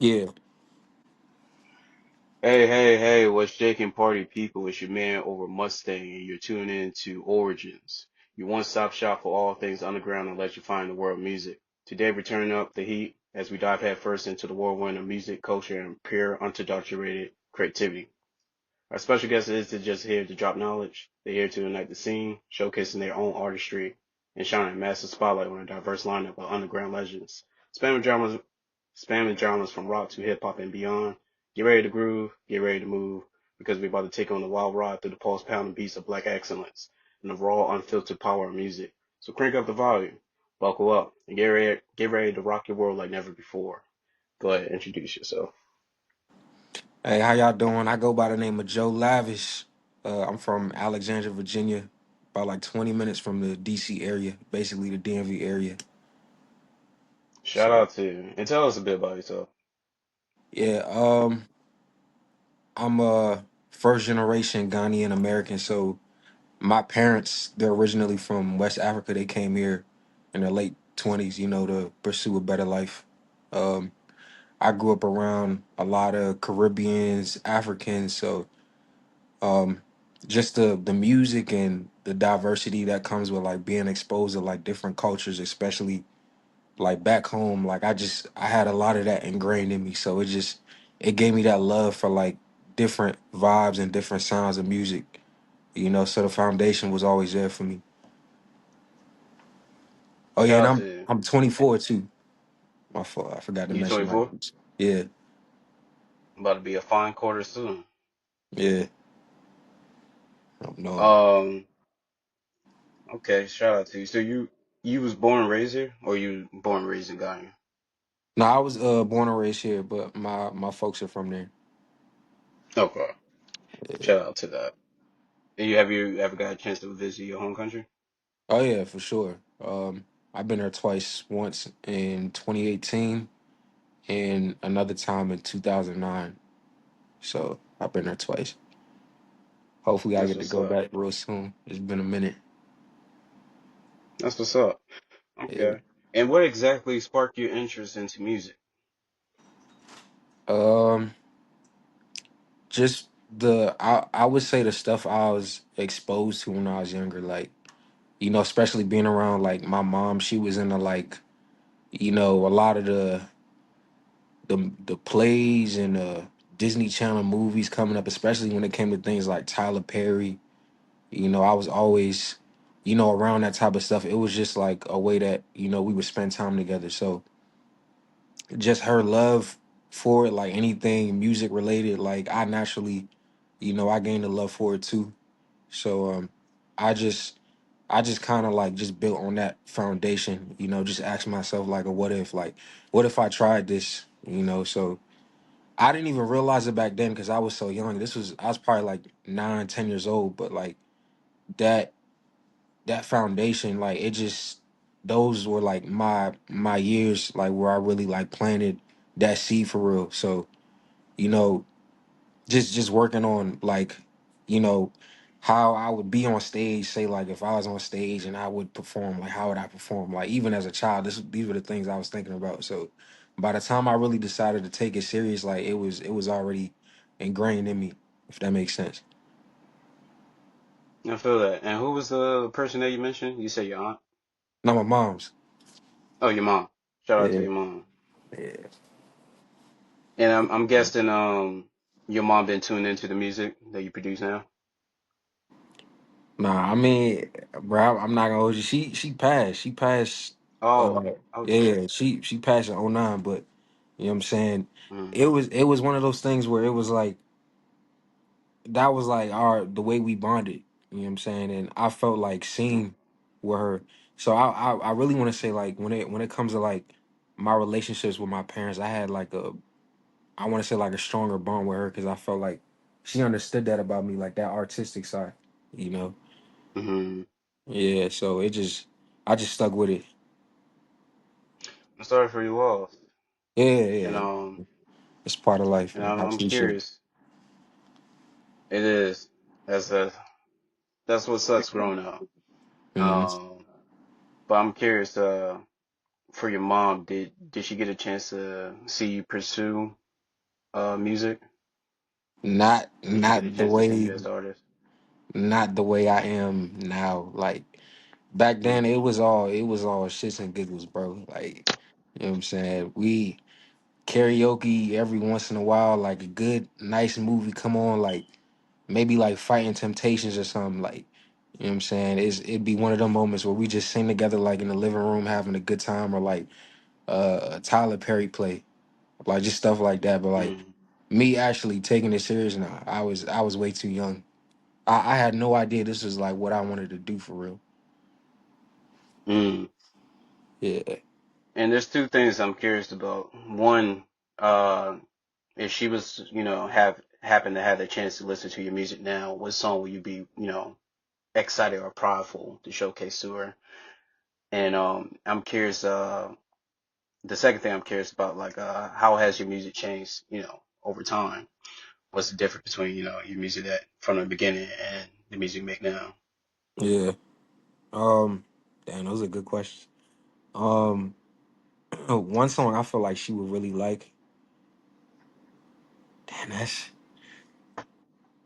Yeah. Hey, what's shaking party people? It's your man over Mustang, and you're tuning in to Origins, your one-stop shop for all things underground and let you find the world music. Today we're turning up the heat as we dive headfirst into the whirlwind of music, culture, and pure, unadulterated creativity. Our special guest isn't just here to drop knowledge, they're here to unite the scene, showcasing their own artistry, and shining a massive spotlight on a diverse lineup of underground legends. Spamming genres from rock to hip hop and beyond. Get ready to groove, get ready to move, because we're about to take on the wild ride through the pulse pounding beats of black excellence and the raw, unfiltered power of music. So crank up the volume, buckle up, and get ready to rock your world like never before. Go ahead, introduce yourself. Hey, how y'all doing? I go by the name of Joe Lavish. I'm from Alexandria, Virginia, about like 20 minutes from the DC area, basically the DMV area. Shout So, out to you, and tell us a bit about yourself. yeah, I'm a first generation Ghanaian American. So, my parents, they're originally from West Africa. They came here in their late 20s, to pursue a better life. Um, I grew up around a lot of Caribbeans, Africans, so um just the music and the diversity that comes with like being exposed to like different cultures, especially like back home. Like I had a lot of that ingrained in me, so it gave me that love for like different vibes and different sounds of music, so the foundation was always there for me. Oh yeah, Shout and out i'm to you. i'm 24 too. My fault, I forgot to You mention my 24? age. Yeah. About to be a fine quarter soon. Yeah, I don't know. Um, okay, shout out to you. So you was born and raised here, or you born and raised in Ghana? No, I was born and raised here, but my folks are from there. Okay, shout out to that. And you ever got a chance to visit your home country? Oh yeah, for sure. I've been there twice. Once in 2018 and another time in 2009. So I've been there twice. Hopefully, I That's get to what's go up. back real soon. It's been a minute. That's what's up. Yeah. Okay. And what exactly sparked your interest into music? Um, just I would say the stuff I was exposed to when I was younger, like especially being around like my mom. She was into like a lot of the plays and Disney Channel movies coming up, especially when it came to things like Tyler Perry. I was always, around that type of stuff. It was just like a way that, we would spend time together. So just her love for it, like anything music related, like I naturally, I gained a love for it too. So I just I just kind of like just built on that foundation, just ask myself like a what if I tried this, so I didn't even realize it back then because I was so young. I was probably like 9, 10 years old, but like that that foundation, like it just those were like my years, like where I really like planted that seed for real. So you know, just working on like you know how I would be on stage. Say like if I was on stage and I would perform, like how would I perform? Like even as a child, these were the things I was thinking about. So by the time I really decided to take it serious, like it was already ingrained in me. If that makes sense. I feel that. And who was the person that you mentioned? You said your aunt? Not my mom's. Oh, your mom. Shout out to Yeah. your mom. Yeah. And I'm guessing your mom been tuned into the music that you produce now. Nah, I mean, bro, I'm not gonna hold you. She passed. She passed. Oh, Uh, oh yeah, shit. yeah. She passed in '09, but you know what I'm saying. Mm, It was one of those things where it was like that was like the way we bonded. You know what I'm saying, and I felt like mm, seen with her. So I really want to say like when it comes to like my relationships with my parents, I had like I want to say like a stronger bond with her because I felt like she understood that about me, like that artistic side. You know. mm-hmm. Yeah, so I just stuck with it. I'm sorry for you all. Yeah, And yeah, it's part of life, man. I I'm appreciate it. curious. It is. That's a that's what sucks growing up. Hmm. Um, but I'm curious. for your mom, did she get a chance to see you pursue music? Did she get a Not the chance to see you way as an artist? not the way I am now. Like back then Mm, it was all shits and giggles, bro. Like you know what I'm saying? We karaoke every once in a while, like a good nice movie come on, like maybe like Fighting Temptations or something, like you know what I'm saying? It'd be one of them moments where we just sing together like in the living room having a good time, or like a Tyler Perry play. Like just stuff like that. But like mm, me actually taking it serious now, I was way too young. I had no idea this was like what I wanted to do for real. mm. Yeah. And there's two things I'm curious about. One, uh, if she was, have happen to have the chance to listen to your music now, what song would you be, excited or prideful to showcase to her? And I'm curious. The second thing I'm curious about, like, how has your music changed, over time? What's the difference between, your music that from the beginning and the music you make now? Yeah. Um damn, those are good questions. Um one song I feel like she would really like. Damn, that's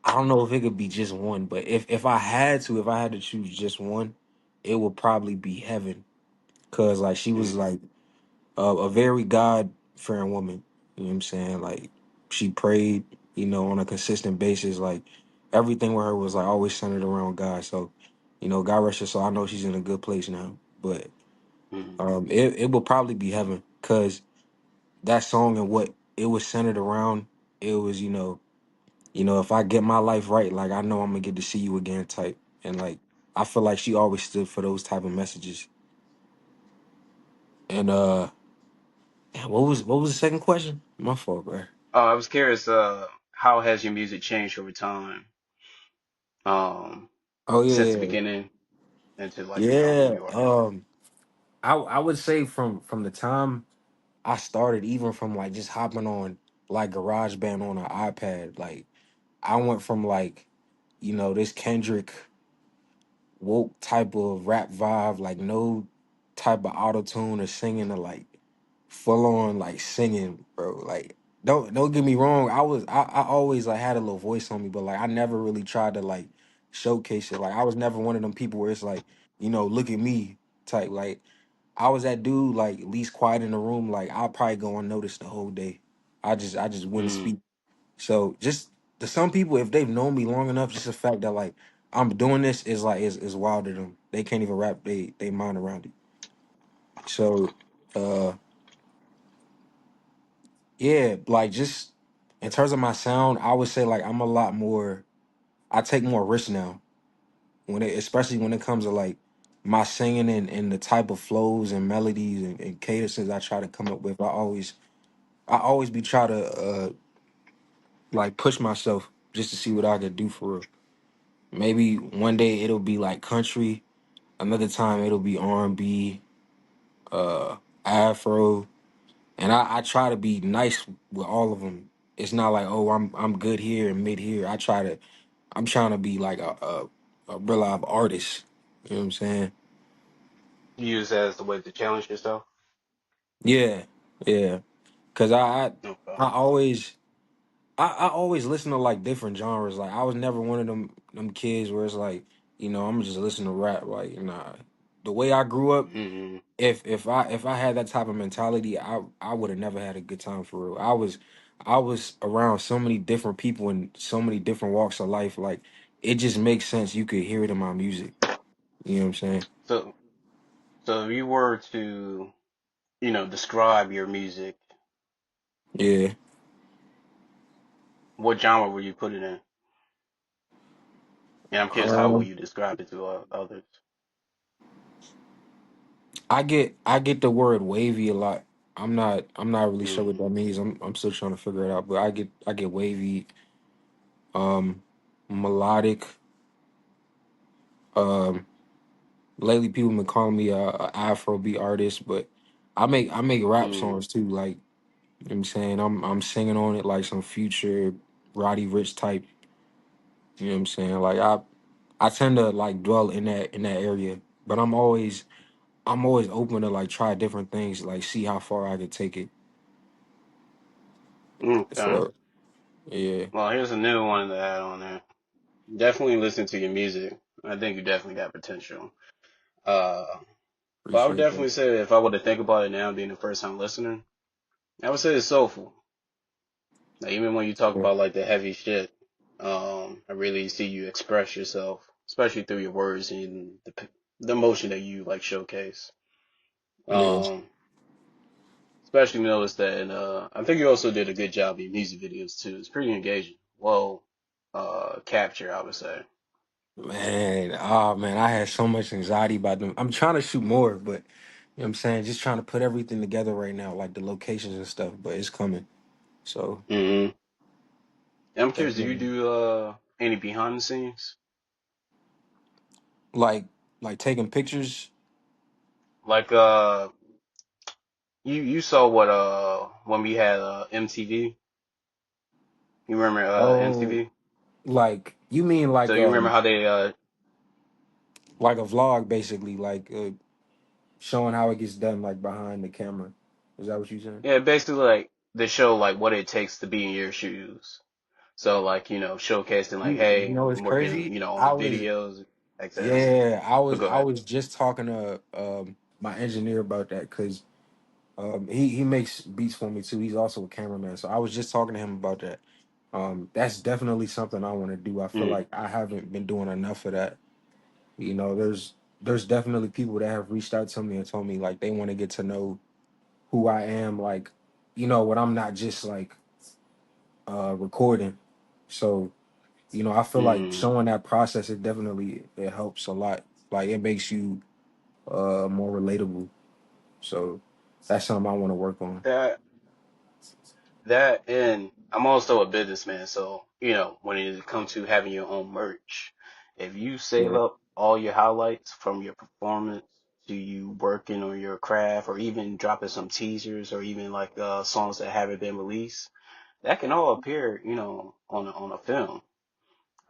I don't know if it could be just one, but if I had to choose just one, it would probably be Heaven. Cause like she was Mm, like a very God fearing woman. You know what I'm saying? Like she prayed, on a consistent basis. Like everything with her was like always centered around God. So, God rest her soul. I know she's in a good place now. But mm, it will probably be Heaven. Cause that song and what it was centered around, it was, if I get my life right, like I know I'm gonna get to see you again type. And like I feel like she always stood for those type of messages. And damn, what was the second question? My fault, bro. I was curious, how has your music changed over time? Um, Oh since the yeah, beginning into like, where yeah. you are now. I would say from the time I started, even from like just hopping on like GarageBand on an iPad, like I went from like this Kendrick woke type of rap vibe, like no type of auto tune or singing, to like full on like singing, bro. Like don't get me wrong, I always like had a little voice on me, but like I never really tried to like showcase it. Like I was never one of them people where it's like, look at me type. Like I was that dude like least quiet in the room, like I'll probably go unnoticed the whole day. I just wouldn't Mm, speak. So just to some people, if they've known me long enough, just the fact that like I'm doing this is like is wild to them. They can't even wrap they mind around it. So uh yeah, like just in terms of my sound, I would say like I'm a lot more. I take more risks now especially when it comes to like my singing and the type of flows and melodies and cadences I try to come up with. I always be try to like push myself just to see what I could do for real. Maybe one day it'll be like country, another time it'll be R&B, uh, Afro, and I try to be nice with all of them. It's not like, oh, I'm good here and mid here. I'm trying to be like a real live artist. You know what I'm saying? you use that as the way to challenge yourself. Yeah, yeah. Cause Okay. I always I always listen to like different genres. Like I was never one of them kids where it's like, I'm just listening to rap. Like, nah. The way I grew up, Mm, if I had that type of mentality, I would have never had a good time for real. I was around so many different people in so many different walks of life. Like it just makes sense. You could hear it in my music. You know what I'm saying? so so if you were to, describe your music, Yeah. what genre would you put it in? And I'm curious, how will Um, you describe it to others? I get the word wavy a lot. I'm not really sure what Mm, that means. I'm still trying to figure it out. But I get wavy, um, melodic. Um, lately people been calling me a Afrobeat artist, but I make rap mm. songs too. Like you know what I'm saying, I'm singing on it like some future Roddy Rich type. You know what I'm saying? Like I tend to like dwell in that area, but I'm always I'm always open to like try different things, like see how far I could take it. Okay. So yeah, Well, here's a new one to add on there. Definitely listen to your music. I think you definitely got potential. Uh, but I would appreciate definitely that. say if I were to think about it now, being a first time listener, I would say it's soulful. Like, even when you talk Yeah, about like the heavy shit, I really see you express yourself, especially through your words and the emotion that you like showcase. yeah, Um, especially noticed that, and I think you also did a good job in your music videos too. It's pretty engaging. Well, capture, I would say. man. Oh man, I had so much anxiety about them. I'm trying to shoot more, but you know what I'm saying, just trying to put everything together right now, like the locations and stuff. But it's coming. So Hmm. I'm curious, do you definitely, do any behind the scenes? like like taking pictures. Like you saw what when we had MTV. You remember Oh, MTV? like you mean So you remember how they like a vlog basically, like showing how it gets done, like behind the camera. Is that what you saying? yeah, basically like they show like what it takes to be in your shoes. So like, showcasing like, You hey, know, it's I'm working, crazy. on I the was videos, etc. Yeah, But go I ahead. was just talking to my engineer about that because he makes beats for me too. He's also a cameraman, so I was just talking to him about that. That's definitely something I want to do. I feel Mm, like I haven't been doing enough of that. You know, there's definitely people that have reached out to me and told me like they want to get to know who I am, like when I'm not just like recording. So I feel like mm. showing that process, it helps a lot. Like it makes you more relatable. So that's something I want to work on. That and I'm also a businessman, so when it comes to having your own merch, if you save Yeah. up all your highlights from your performance to you working on your craft, or even dropping some teasers, or even like songs that haven't been released, that can all appear, on a film,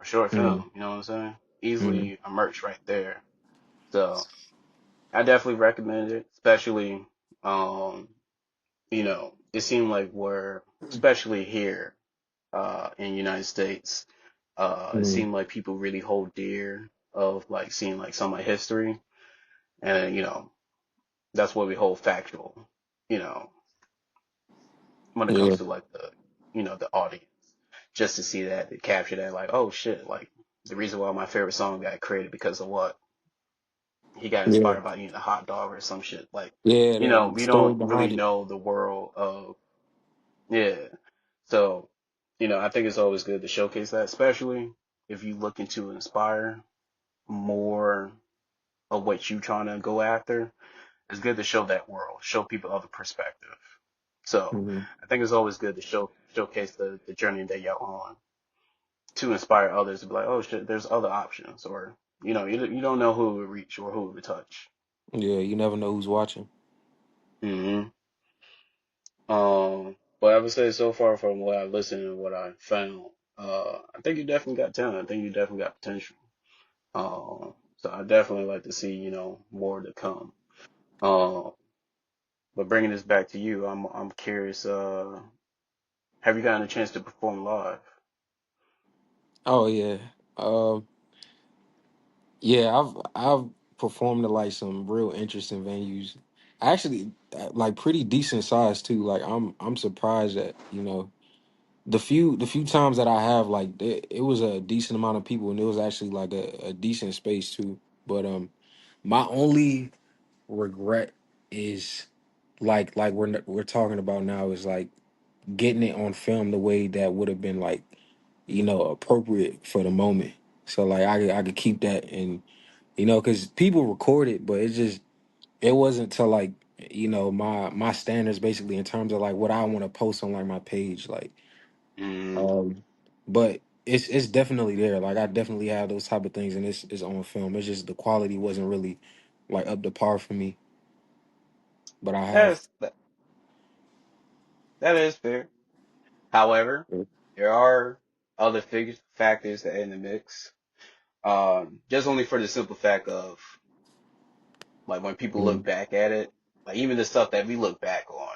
a short Mm, film. You know what I'm saying? mm, Easily a merch right there. So I definitely recommend it, especially um, it seemed like we're especially here in the United States, it mm. seemed like people really hold dear of like seeing like some of my history, and that's what we hold factual, you know, when it Yeah, comes to like the audience, just to see that, to capture that, like, oh shit, like the reason why my favorite song got created because of what he got yeah, inspired by eating a hot dog or some shit, like, yeah. The we story don't really behind it. know the world of, yeah. So, I think it's always good to showcase that, especially if you looking to inspire more of what you trying to go after. It's good to show that world, show people other perspective. So Hmm. I think it's always good to showcase the journey that you're on to inspire others to be like, oh shit, there's other options, or you don't know who it would reach or who it would touch. Yeah, you never know who's watching. Hmm. But I would say so far from what I listened and what I found, I think you definitely got talent. I think you definitely got potential. So I definitely like to see, more to come. Um, but bringing this back to you, I'm curious. Have you gotten a chance to perform live? Oh yeah, um, yeah. I've performed at like some real interesting venues. Actually, like pretty decent size too. Like I'm surprised that the few times that I have like it was a decent amount of people and it was actually like a decent space too. But my only regret is like we're talking about now is like getting it on film the way that would have been like appropriate for the moment. So like I could keep that and because people record it, but it wasn't to like my standards basically in terms of like what I want to post on like my page like Mm, um but it's definitely there. Like I definitely have those type of things and it's on film. It's just the quality wasn't really like up to par for me, but I that have. is that is fair. However, there are other factors that in the mix. Just only for the simple fact of Like when people Mm-hmm. look back at it, like even the stuff that we look back on,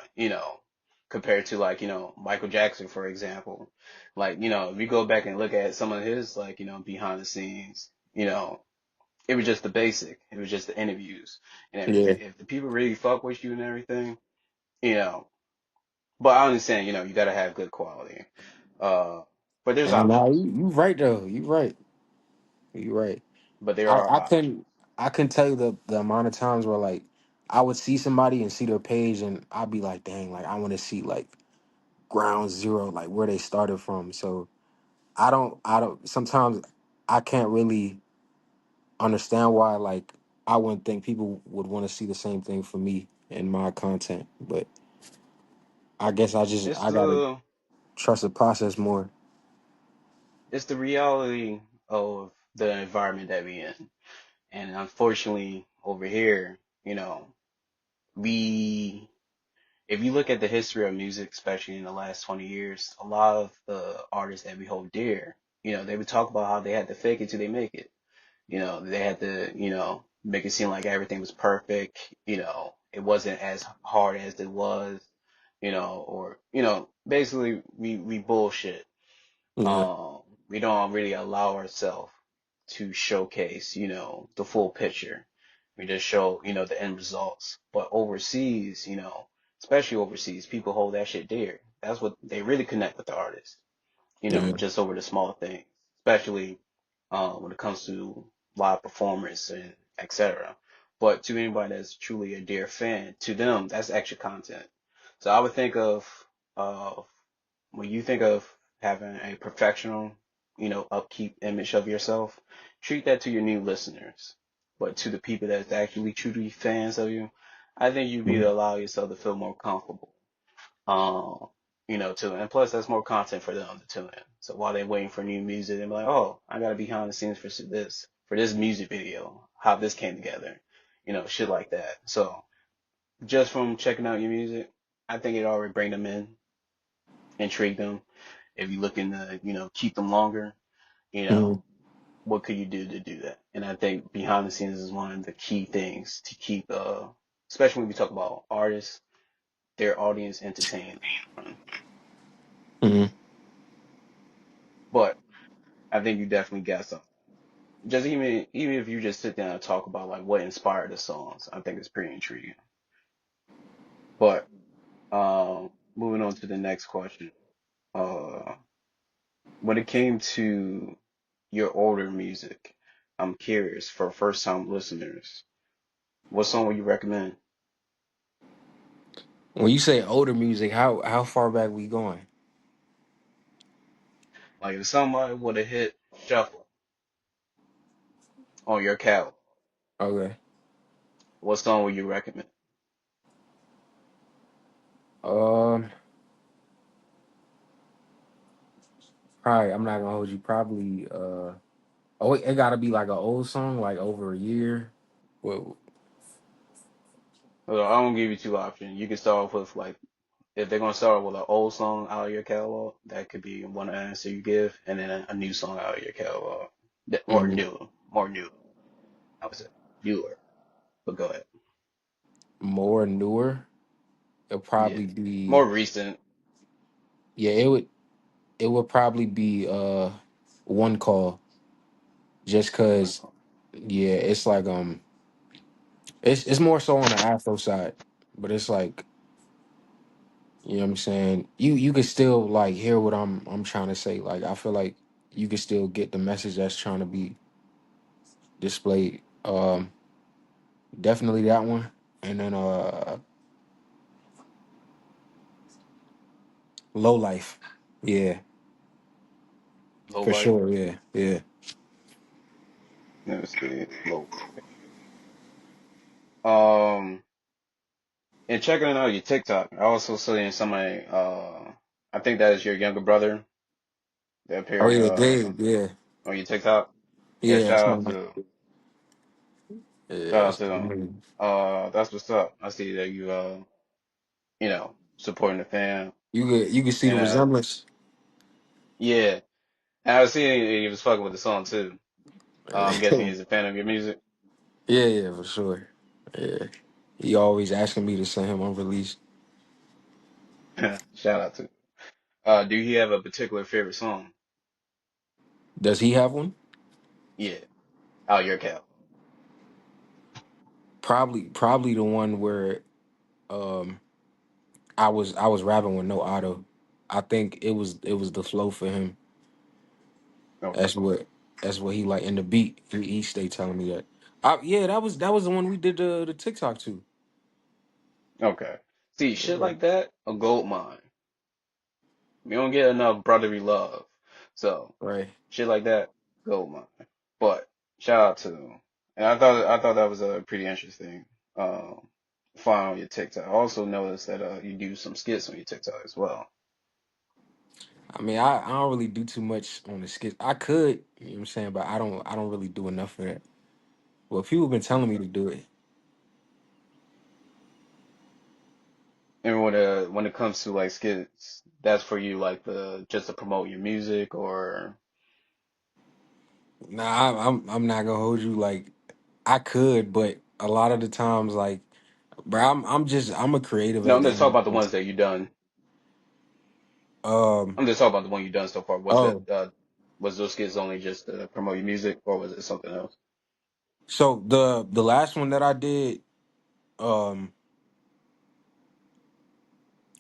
compared to like, Michael Jackson, for example. Like, if you go back and look at some of his like, behind the scenes, it was just the basic. It was just the interviews. And Yeah. if the people really fuck with you and everything, you know, but I understand, you gotta have good quality. Uh, but there's And now options. you right though. You right. You right. But there I are I options. couldn't I couldn't tell you the amount of times where like I would see somebody and see their page and I'd be like, dang, like I want to see like ground zero, like where they started from. So I don't sometimes I can't really understand why like I wouldn't think people would want to see the same thing for me in my content. But I guess It's I gotta the trust the process more. it's the reality of the environment that we in. And unfortunately, over here, we if you look at the history of music, especially in the last 20 years, a lot of the artists that we hold dear, they would talk about how they had to fake it till they make it. They had to, make it seem like everything was perfect. It wasn't as hard as it was, or, basically we bullshit. Yeah, Um, we don't really allow ourselves to showcase, the full picture. We just show, the end results. But overseas, especially overseas, people hold that shit dear. That's what they really connect with the artist, yeah, just over the small things, especially when it comes to live performance and etc. But to anybody that's truly a dear fan, to them, that's extra content. So I would think of uh, when you think of having a professional, upkeep image of yourself, treat that to your new listeners. But to the people that's actually truly fans of you, I think you'd be to mhm, allow yourself to feel more comfortable. Um, too. And plus, that's more content for them to tune in. So while they're waiting for new music, they're like, oh, I got to be behind the scenes for this music video, how this came together, shit like that. So just from checking out your music, I think it already bring them in, intrigue them. If you're looking to, keep them longer, you mhm, know, what could you do to do that? And I think behind the scenes is one of the key things to keep, especially when we talk about artists, their audience entertained. mhm. But I think you definitely got something. Just even if you just sit down and talk about like what inspired the songs, I think it's pretty intriguing. But moving on to the next question. Uh, when it came to your older music, I'm curious for first time listeners, what song would you recommend? When you say older music, how far back we going? Like if somebody would have hit shuffle on your catalog, Okay. what song would you recommend? Um, Probably I'm not gonna hold you. Probably oh, it gotta be like an old song, like over a year. Well, Well, I don't give you two options. You can start off with like if they're gonna start with an old song out of your catalog, that could be one answer you give, and then a new song out of your catalog, or mm, new, more new. I would say newer, but go ahead. more newer. It'll Yeah, probably more be recent. yeah. It would probably be one call. Just One cause call. yeah, it's like it's more so on the Afro side, but it's like you know what I'm saying. You could still like hear what I'm trying to say. Like I feel like you could still get the message that's trying to be displayed. Definitely that one, and then low life. Yeah, Low for life. sure. Yeah, yeah. Let me see. Low life. And checking out your TikTok. I also seen somebody. I think that is your younger brother that Oh appearing yeah, Dave. Yeah, on your TikTok. Yeah, yeah. That's my yeah. shout out That's to my them. man. That's what's up. I see that you supporting the fam. You could see the And resemblance. yeah. And I was seeing he was fucking with the song too. I'm guessing yeah, he's a fan of your music. yeah, for sure. Yeah. He always asking me to send him unreleased. Shout out to. Do you have a particular favorite song? Does he have one? Yeah, out your catalog. Probably the one where um I was rapping with no auto. I think it was the flow for him. Okay. That's what he like in the beat. He stay telling me that. Yeah, that was the one we did the TikTok to. Okay. See, shit Yeah. like that, a gold mine. We don't get enough brotherly love. So Right. shit like that, gold mine. But shout out to them. And I thought that was a pretty interesting um find on your TikTok. I also noticed that you do some skits on your TikTok as well. I mean, I don't really do too much on the skits. I could, you know what I'm saying, but I don't really do enough of that. Well, people been telling me Okay. to do it. And when it comes to like skits, that's for you like the just to promote your music or Nah, I'm not gonna hold you. Like I could, but a lot of the times, like, bro, I'm a creative no, at I'm the just end talking of about the the day. ones that you done. Um. I'm just talking about the one you done so far. Oh, Was those skits only just to promote your music or was it something else? so the last one that I did, um,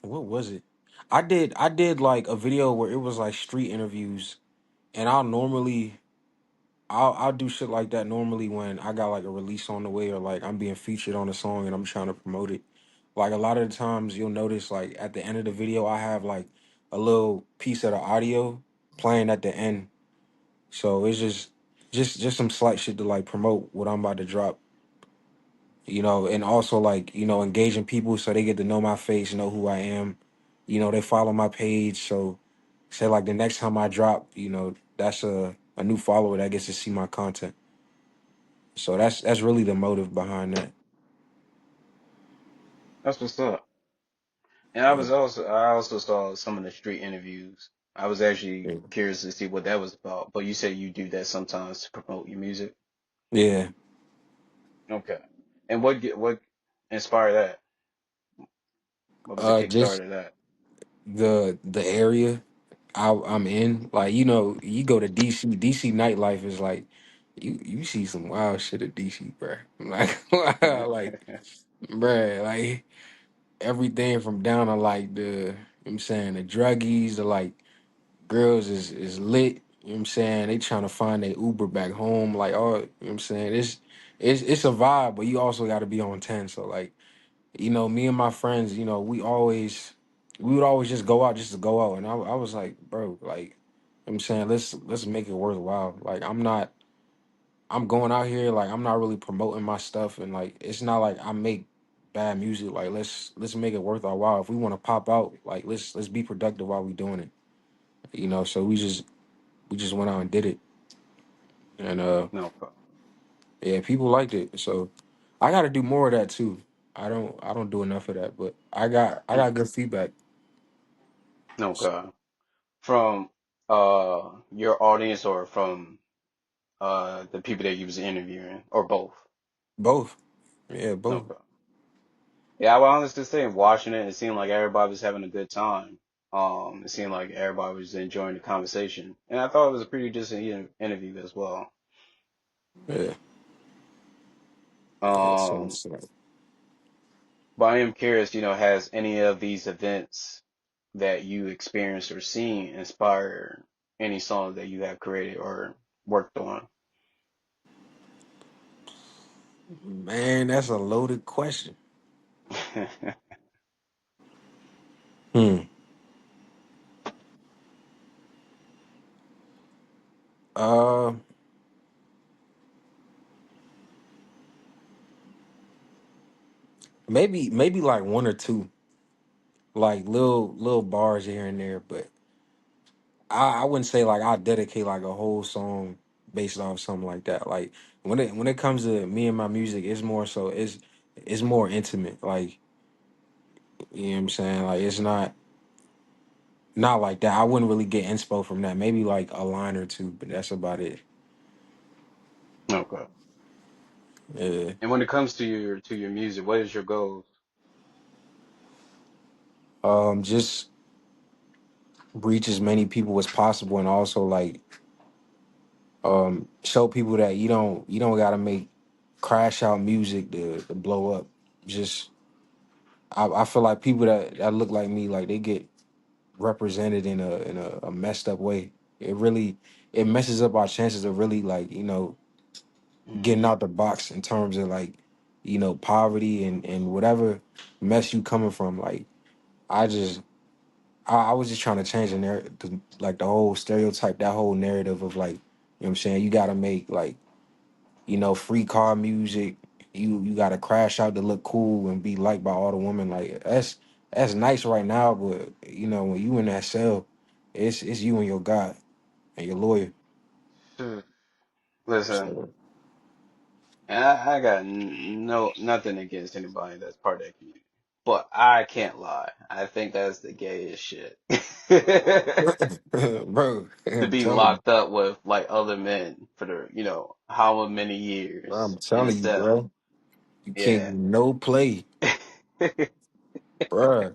what was it? I did like a video where it was like street interviews, and I'll do shit like that normally when I got like a release on the way or like I'm being featured on a song and I'm trying to promote it. Like a lot of the times you'll notice like at the end of the video I have like a little piece of the audio playing at the end. So it's just some slight shit to like promote what I'm about to drop, and also like, engaging people so they get to know my face, know who I am. They follow my page. So say like the next time I drop, that's a new follower that gets to see my content. So that's really the motive behind that. That's what's up. And Yeah. I also saw some of the street interviews. I was actually Yeah. curious to see what that was about. But you said you do that sometimes to promote your music. Yeah. Okay. And what inspired that? What was the Just kickstart of that? the area I'm in. Like, you go to DC. DC nightlife is like you see some wild shit at DC, bruh. Like wow, like bruh, like everything from down to like I'm saying the druggies, the like girls is lit. You know what I'm saying? They trying to find their Uber back home. Like, oh, you know what I'm saying? It's a vibe, but you also got to be on 10. So like, me and my friends, we would always just go out just to go out. And I was like, bro, like, you know what I'm saying, let's make it worthwhile. Like, I'm going out here, like, I'm not really promoting my stuff, and like, it's not like I make bad music. Like, let's make it worth our while. If we want to pop out, like, let's be productive while we doing it. So we just went out and did it, and No, yeah, people liked it. So I got to do more of that too. I don't do enough of that, but I got good feedback. okay. From your audience or from the people that you was interviewing or both? Both, yeah, both. Okay. Yeah, I would honestly say watching it, it seemed like everybody was having a good time. It seemed like everybody was enjoying the conversation, and I thought it was a pretty decent interview as well. Yeah, yeah. So, Um, so but I am curious, has any of these events that you experienced or seen inspire any songs that you have created or worked on? man, that's a loaded question. Hmm. Uh, maybe like one or two, like little bars here and there, but I wouldn't say like I dedicate like a whole song based off something like that. Like when it comes to me and my music, it's more so it's more intimate. Like, you know what I'm saying? Like it's not like that. I wouldn't really get inspo from that. Maybe like a line or two, but that's about it. Okay. Yeah. And when it comes to your music, what is your goals? Just reach as many people as possible, and also like show people that you don't gotta make crash out music to blow up. Just I feel like people that look like me, like they get represented in a messed up way. It messes up our chances of really like, getting Hmm. out the box in terms of like, poverty and whatever mess you coming from. Like I just I was just trying to change like the whole stereotype, that whole narrative of like, what I'm saying, you gotta make like, free car music. You gotta crash out to look cool and be liked by all the women. Like that's nice right now, but when you in that cell, it's you and your God and your lawyer. Listen, So I got no nothing against anybody that's part of that community, but I can't lie. I think that's the gayest shit. bro, To I'm be telling you. locked up with like other men for the, how many Bro, years I'm in a telling you, cell. bro. You can't Yeah. do no play, bro.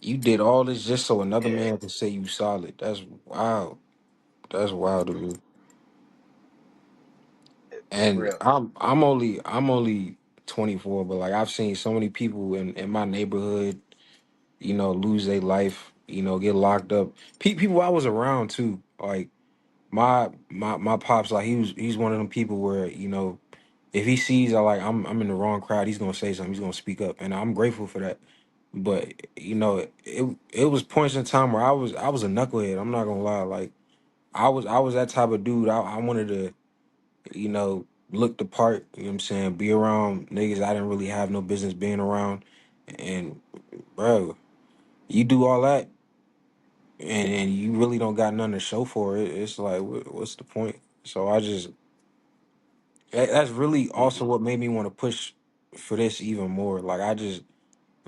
You did all this just so another Yeah, man can say you solid. That's wild. That's wild to me. for And real. I'm only 24, but like I've seen so many people in my neighborhood, lose their life, get locked up. People I was around too. Like my pops, like he's one of them people where, if he sees I'm in the wrong crowd, he's gonna say something, he's gonna speak up. And I'm grateful for that. But it was points in time where I was a knucklehead. I'm not gonna lie. Like I was that type of dude. I wanted to, look the part, you know what I'm saying, be around niggas I didn't really have no business being around. And bro, you do all that and you really don't got nothing to show for it. It's like what's the point? So that's really also Hmm. what made me want to push for this even more. Like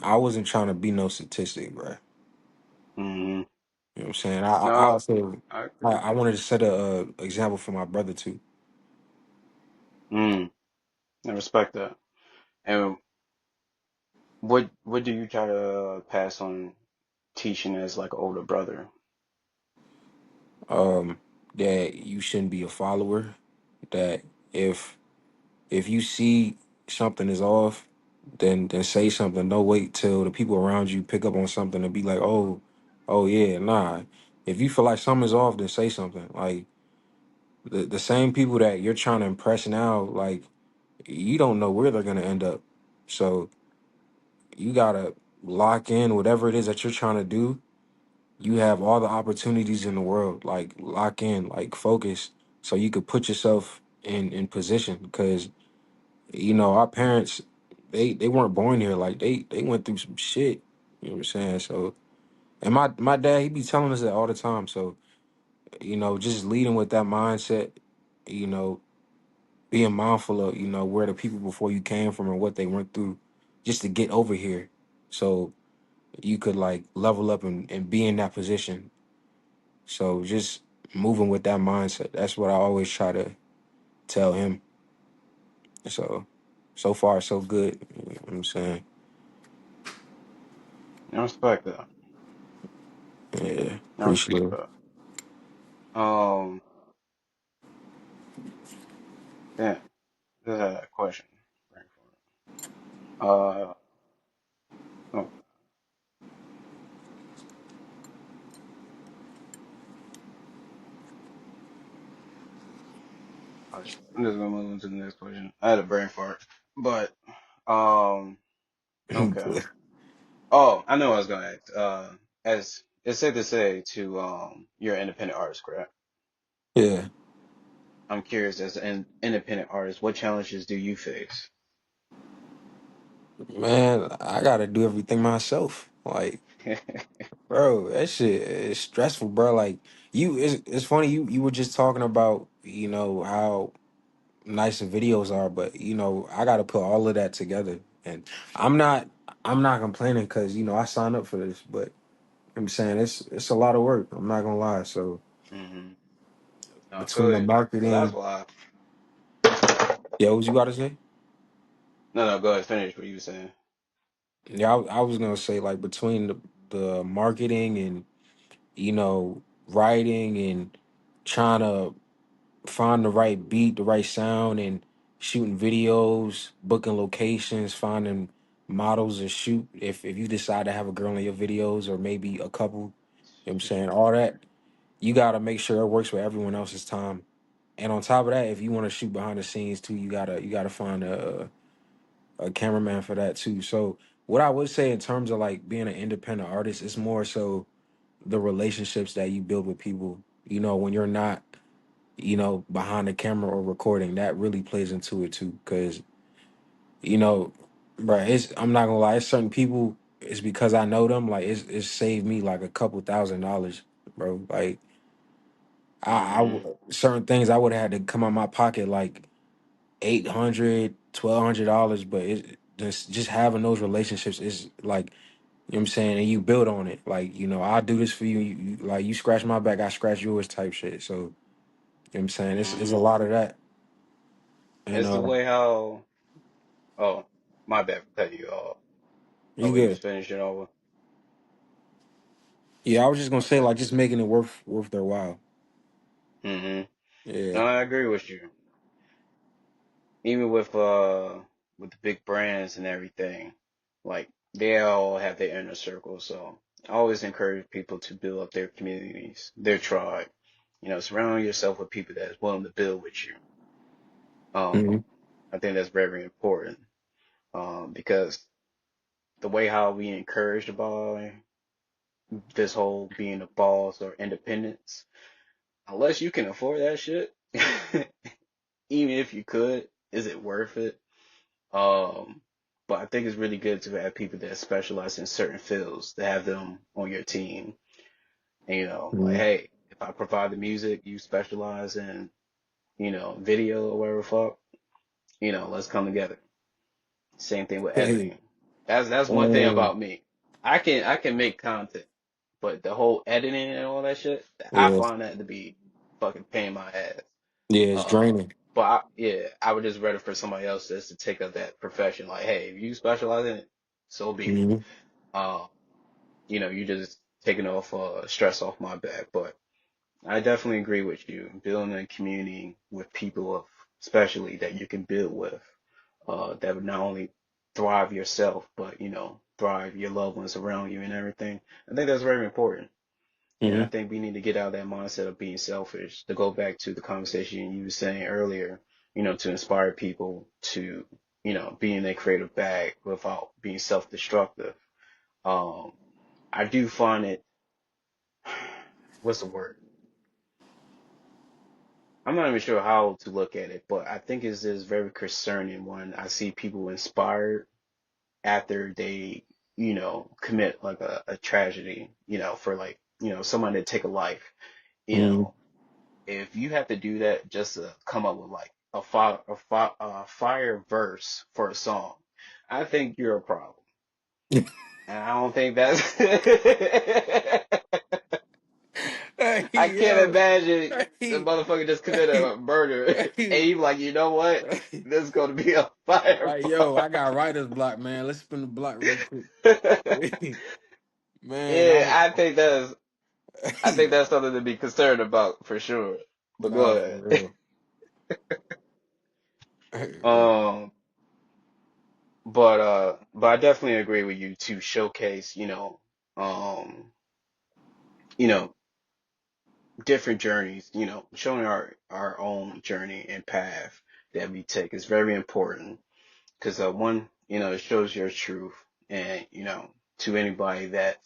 I wasn't trying to be no statistic, bro. Hmm. You know what I'm saying? I No, also I I, agree. I wanted to set a example for my brother too. Mm, I respect that. And what do you try to pass on teaching as like an older brother? Um, that you shouldn't be a follower. That if if you see something is off, then say something. Don't wait till the people around you pick up on something and be like, oh yeah, nah. If you feel like something's off, then say something. Like the same people that you're trying to impress now, like you don't know where they're gonna end up. So you gotta lock in whatever it is that you're trying to do. You have all the opportunities in the world. Like lock in, like focus, so you could put yourself in position. Because our parents, they weren't born here. Like they went through some shit. You know what I'm saying? So, and my dad, he be telling us that all the time. So, just leading with that mindset. You know, being mindful of where the people before you came from and what they went through, just to get over here. So you could like level up and be in that position. So just moving with that mindset. That's what I always try to tell him. So far so good. You know what I'm saying? I respect that. Yeah, I respect appreciate it. that. Um, yeah, this is a question. Uh, okay. I'm just gonna move on to the next question. I had a brain fart, but um, okay. Oh, I know what I was gonna ask. As it's safe to say to you're an independent artist, correct? Yeah, I'm curious, as an independent artist, what challenges do you face? man, I gotta do everything myself. Like, bro, that shit is stressful, bro. Like, it's funny. You were just talking about how nice the videos are, but I gotta put all of that together, and I'm not I'm not complaining because I signed up for this, but I'm saying it's a lot of work. I'm not gonna lie. So Hmm. No, I between feel the it. So that's marketing, why. Yeah, what you got to say? No, no, go ahead, finish what you were saying. Yeah, I was gonna say like between the marketing and writing and trying to find the right beat, the right sound, and shooting videos, booking locations, finding models to shoot. If you decide to have a girl in your videos or maybe a couple, I'm For saying sure. all that, you got to make sure it works with everyone else's time. And on top of that, if you want to shoot behind the scenes too, you gotta find a cameraman for that too. So what I would say in terms of like being an independent artist, it's more so the relationships that you build with people. When you're not, behind the camera or recording, that really plays into it too. Cause you know, I'm not gonna lie, it's certain people. It's because I know them. Like it's saved me like a couple $1,000s, bro. Like Mm-hmm. certain things I would have had to come out my pocket like 800, $1,200, but it just having those relationships is like, what I'm saying, and you build on it. Like, I'll do this for you. Like you scratch my back, I scratch yours type shit. So, what I'm saying, it's a Mm-hmm. lot of that. And It's the way how. Oh, my bad for cutting you off. you Oh, you was good. finishing over. Yeah, I was just gonna say Okay. like just making it worth their while. Mm-hmm. Yeah. No, I agree with you. Even with the big brands and everything, like they all have their inner circle. So I always encourage people to build up their communities, their tribe. Surround yourself with people that is willing to build with you. Hmm. I think that's very important. Because the way how we encouraged by this whole being a boss or independence, unless you can afford that shit, even if you could, is it worth it? Um, but I think it's really good to have people that specialize in certain fields, to have them on your team. And, like, Hmm. hey, if I provide the music, you specialize in, video or whatever the fuck, let's come together. Same thing with Hey. editing. That's one thing Oh, about me. I can make content, but the whole editing and all that shit, I yeah. find that to be fucking pain in my ass. Yeah, it's Uh, draining. but yeah, I would just rather for somebody else just to take up that profession. Like, hey, if you specialize in it, so be it. Hmm. Um, you just taking off stress off my back. But I definitely agree with you. Building a community with people of especially that you can build with, that would not only thrive yourself, but thrive your loved ones around you and everything. I think that's very important. And I Hmm. think we need to get out of that mindset of being selfish. To go back to the conversation you were saying earlier, to inspire people to, be in their creative bag without being self-destructive. Um, I do find it, what's the word? I'm not even sure how to look at it, but I think it's just very concerning when I see people inspired after they, commit like a tragedy, for like, someone to take a life, you Hmm. know, if you have to do that just to come up with like a fire verse for a song, I think you're a problem. And I don't think that's. Hey, I can't yo. imagine the Hey, motherfucker just committed hey, a murder and hey. you like, you know what? This is gonna be a fire Like, yo, I got bar. writer's block, man. Let's spin the block real quick. Man, Yeah, I I think that's something to be concerned about for sure. But go nah, for ahead. real. Um, but I definitely agree with you to showcase, um, you know, different journeys, showing our own journey and path that we take is very important because one, it shows your truth and, to anybody that,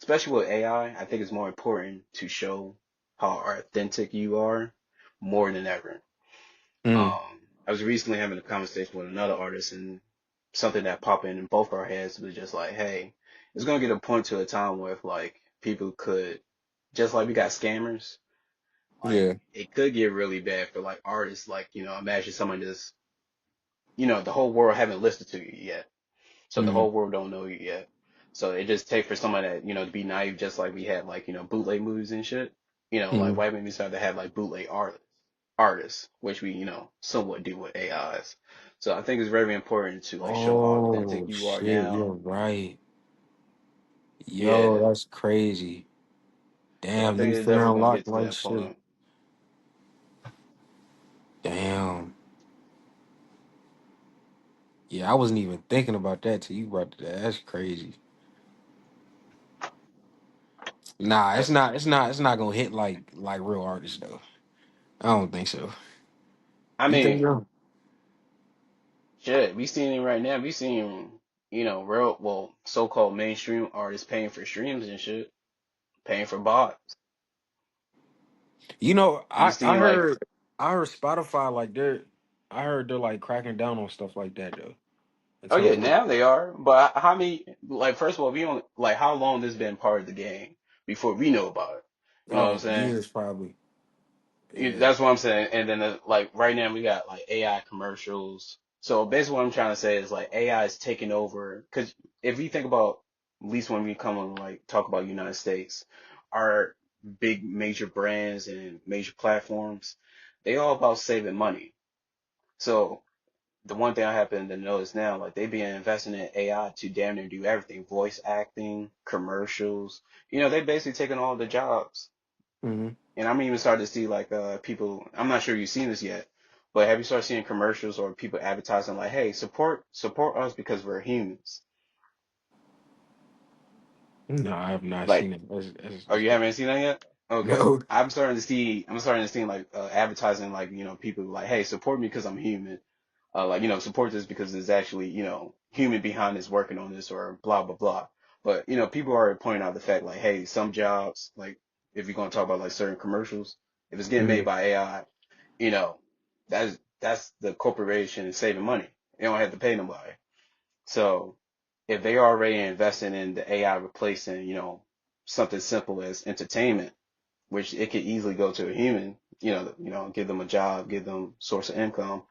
especially with AI, I think it's more important to show how authentic you are more than ever. Mm, Um, I was recently having a conversation with another artist, and something that popped in both our heads was just like, hey, it's gonna get a point to a time where if, like people could, just like we got scammers, like yeah. it could get really bad for like artists. Like, imagine someone just, the whole world haven't listened to you yet, so the Mm, whole world don't know you yet. So it just take for someone that, to be naive, just like we had like, bootleg movies and shit. Like mm, white movies started to have like bootleg artists. artists, which we, somewhat do with AIs. So I think it's very important to like show how authentic Oh you are shit, you're now. right. Yo, Yeah. that's crazy. So I Damn, think you it's fear definitely going to get unlocked to like that shit. point. Damn. Yeah, I wasn't even thinking about that till you brought that. That's crazy. Nah, it's That's, not. It's not. It's not gonna hit like real artists though. I don't think so. I You think mean, so? shit, we seeing it right now. We seeing, real, well, so-called mainstream artists paying for streams and shit, paying for bots. You know, We I seeing like, heard Spotify like they're I heard they're like cracking down on stuff like that though. In oh terms yeah, of like, now they are. But how many, like, first of all, we don't, like, how long this been part of the game before we know about it? You know what I'm oh, saying? years probably. Yeah. That's what I'm saying. And then like right now we got like AI commercials. So basically what I'm trying to say is like AI is taking over. Because if you think about, at least when we come on like talk about United States, our big major brands and major platforms, they all about saving money. So the one thing I happen to notice now, like they be investing in AI to damn near do everything, voice acting, commercials. They basically taking all the jobs. Hmm. And I'm even starting to see like people. I'm not sure you've seen this yet, but have you started seeing commercials or people advertising like, "Hey, support us because we're humans." No, I have not Like, seen it. oh, That's you good. haven't seen that yet? Okay, No. I'm starting to see. I'm starting to see like advertising like people like, "Hey, support me because I'm human." Like support this because there's actually human behind this working on this or blah blah blah. But people are pointing out the fact like, hey, some jobs like if you're gonna talk about like certain commercials, if it's getting made Mhm. by AI, you know, that's the corporation saving money. They don't have to pay nobody. So if they are already investing in the AI replacing, something simple as entertainment, which it could easily go to a human, give them a job, give them source of income.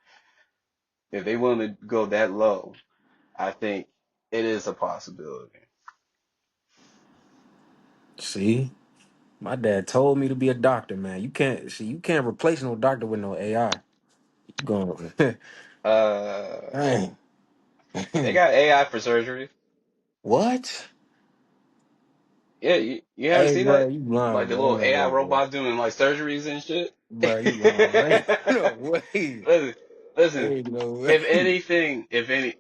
If they willing to go that low, I think it is a possibility. See, my dad told me to be a doctor, man. You can't replace no doctor with no AI. You going Uh, dang. they got AI for surgery. What? Yeah, you haven't Hey, seen bro, that? you lying, Like the bro. Ain't little no AI way, bro. robots doing like surgeries and shit. Bro, you lying, bro. Ain't no way. Listen, listen. Ain't no If way. anything, if any,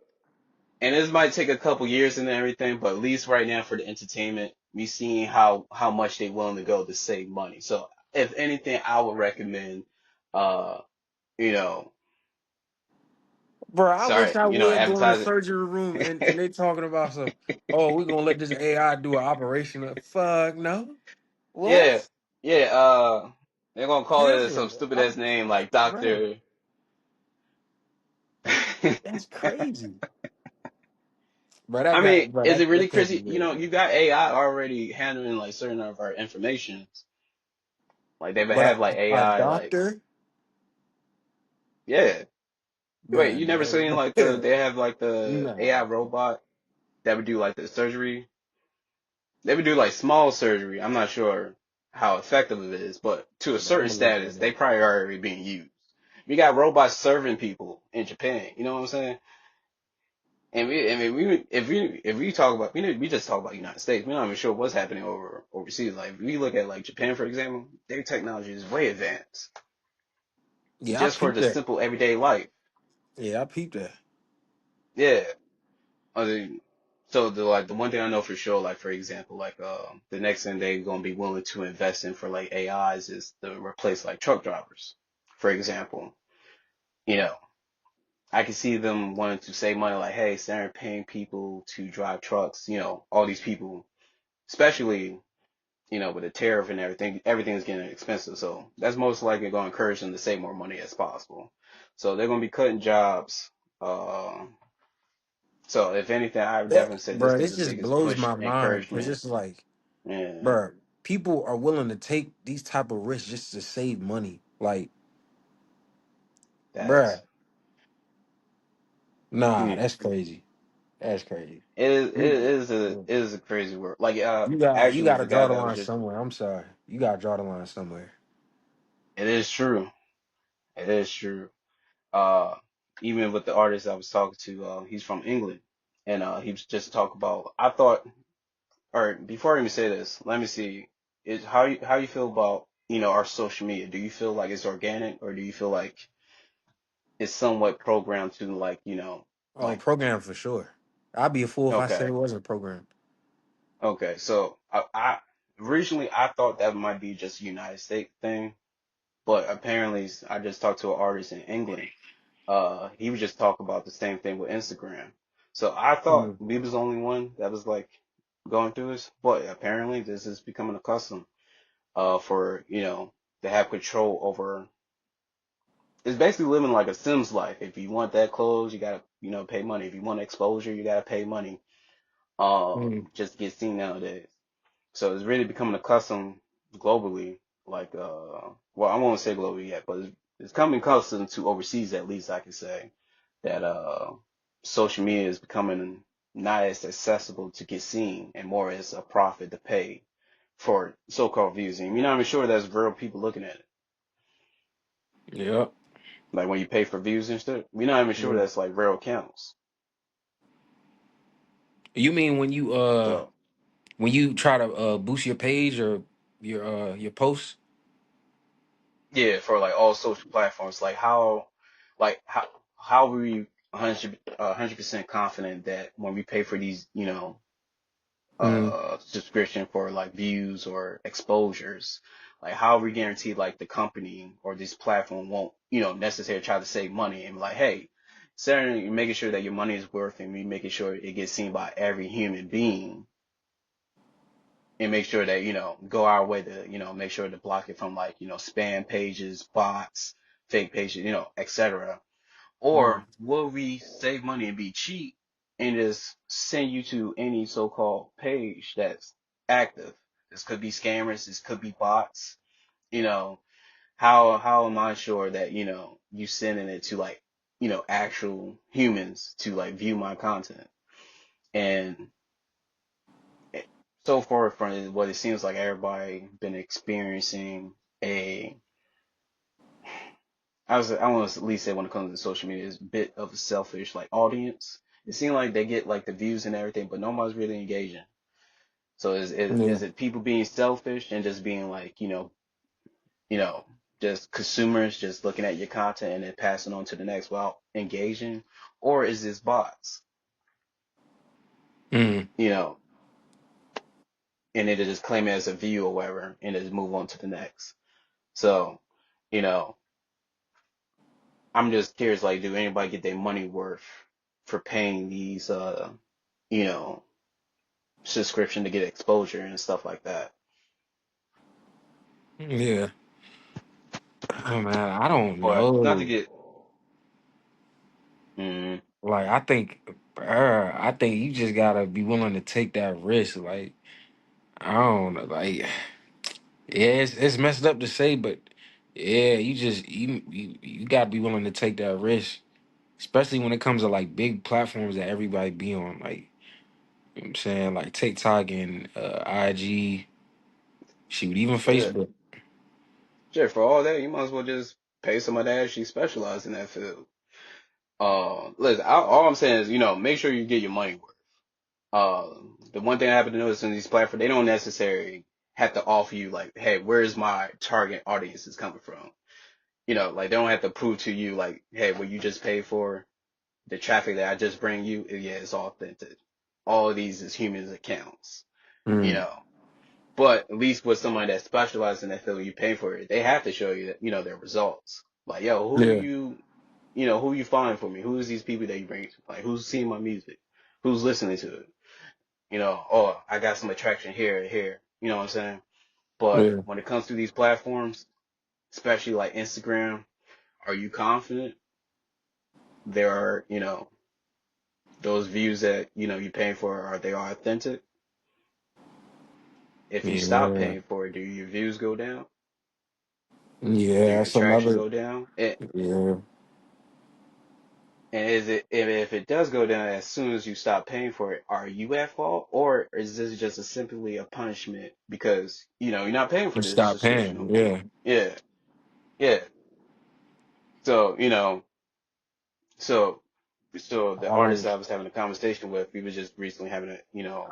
and this might take a couple years and everything, but at least right now for the entertainment, we seeing how much they willing to go to save money. So if anything, I would recommend, uh, you know, Bro, I wish sorry, I would go in the advertising. surgery room and they talking about some, oh, we're gonna let this AI do an operation. Fuck no. Yeah, What? yeah. They're gonna call it Cancer. some stupid I, ass name like bro, Doctor. that's crazy. Bro, that I guy, mean, bro, is it really that can't be crazy? real, bro. You got AI already handling like certain of our informations. Like they would But have like a AI, like doctor, yeah. Wait, man, you never no. seen like they have like the AI Nah, robot that would do like the surgery. They would do like small surgery. I'm not sure how effective it is, but to a bro, I'm certain gonna look status, that they up. probably already being used. We got robots serving people in Japan. You know what I'm saying? And I mean, if we talk about, we just talk about United States. We're not even sure what's happening overseas. Like, if we look at like Japan, for example, their technology is way advanced Yeah, I just for peeped the that. simple everyday life. Yeah, I peeped that. Yeah. I mean, so the one thing I know for sure, like for example, like the next thing they're gonna be willing to invest in for like AIs is to replace like truck drivers, for example. You know, I can see them wanting to save money, like, hey, instead of paying people to drive trucks, all these people, especially with the tariff and everything, everything's getting expensive. So that's most likely going to encourage them to save more money as possible. So they're going to be cutting jobs. Uh, so if anything, I would That, definitely say this bro, is this the just biggest blows push my and mind because encouragement. it's like, Yeah, bro, people are willing to take these type of risks just to save money. Like, that's bro, nah, yeah. that's crazy. That's crazy. It You, is a crazy work. Like you actually, got to the draw guy the that was line just somewhere. I'm sorry, you got to draw the line somewhere. it is true. It is true. Uh, Even with the artist I was talking to, he's from England, and he was just talking about. I thought, or before I even say this, let me see, is how you feel about our social media? Do you feel like it's organic, or do you feel like it's somewhat programmed to like Oh, like program for sure. I'd be a fool if I said it okay, wasn't programmed. okay, so I originally I thought that might be just a United States thing, but apparently I just talked to an artist in England. He was just talking about the same thing with Instagram. So I thought Mm. we was the only one that was like going through this, but apparently this is becoming a custom for to have control over. It's basically living like a Sims life. If you want that clothes, you gotta pay money. If you want exposure, you gotta pay money. Mm. Just to get seen nowadays. So it's really becoming a custom globally. Like well, I won't say globally yet, but it's coming custom to overseas at least. I can say that social media is becoming not as accessible to get seen and more as a profit to pay for so-called views. And you're not even sure there's real people looking at it. Yeah. Like when you pay for views and stuff, we're not even sure Yeah. that's like real accounts. You mean So when you try to boost your page or your posts? yeah, for like all social platforms, like how are we 100% confident that when we pay for these, Mm. subscription for like views or exposures, like how are we guaranteed like the company or this platform won't, necessarily try to save money and be like, hey, certainly you're making sure that your money is worth and we making sure it gets seen by every human being and make sure that, go our way to, make sure to block it from like, spam pages, bots, fake pages, etc. Mm. Or will we save money and be cheap and just send you to any so-called page that's active? This could be scammers, this could be bots. You know, how am I sure that, you sending it to like, actual humans to like view my content? And so far from what it seems like everybody been experiencing a I want to at least say when it comes to social media is a bit of a selfish like audience. It seems like they get like the views and everything, but nobody's really engaging. So Yeah. is it people being selfish and just being like, you know, just consumers just looking at your content and then passing on to the next without engaging? Or is this bots, Mm. you know, and it just claim it as a view or whatever and just move on to the next. So, you know, I'm just curious, like, do anybody get their money worth for paying these, you know, subscription to get exposure and stuff like that? Yeah. Oh man, I don't But not to know. get, mm, Like I think you just gotta be willing to take that risk. Like I don't know. Like yeah, it's messed up to say, but yeah, you gotta be willing to take that risk, especially when it comes to like big platforms that everybody be on. Like you know what I'm saying, like TikTok and IG, shoot, even shit, Facebook. shit, for all that, you might as well just pay somebody that actually specialize in that field. Listen, all I'm saying is, make sure you get your money worth. The one thing I happen to notice in these platforms, they don't necessarily have to offer you like, hey, where's my target audience is coming from? Like they don't have to prove to you like, hey, what you just paid for, the traffic that I just bring you, yeah, it's authentic. All of these is humans accounts, you Mm, know. But at least with somebody that specializes in that field, you pay for it, they have to show you that, their results. Like, yo, yeah, who you find for me? Who is these people that you bring? Like, who's seeing my music? Who's listening to it? Oh, I got some attraction here and here. You know what I'm saying? But yeah. when it comes to these platforms, especially like Instagram, are you confident there are, those views that, you're paying for, are they authentic? If you stop Yeah, paying for it, do your views go down? Do yeah. your That's attraction another. go down? Yeah, And is it if it does go down as soon as you stop paying for it, are you at fault, or is this just simply a punishment because you're not paying for you this stop subscription no paying. more? Yeah, Yeah, yeah. So, so the I artist don't. I was having a conversation with, we was just recently having a,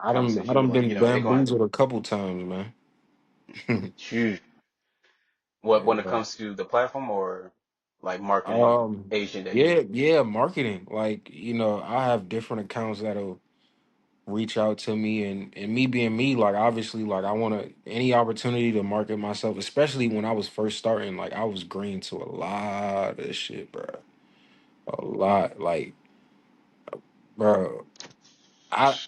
I conversation. He was don't like, been they're going bamboozled a couple times, man. to, what, when it Yeah. comes to the platform or like marketing Um. agent that you, Yeah. Yeah. Marketing. Like I have different accounts that'll reach out to me, and me being me, like obviously, like I want to any opportunity to market myself, especially when I was first starting. Like I was green to a lot of shit, bro. A lot, like, bro.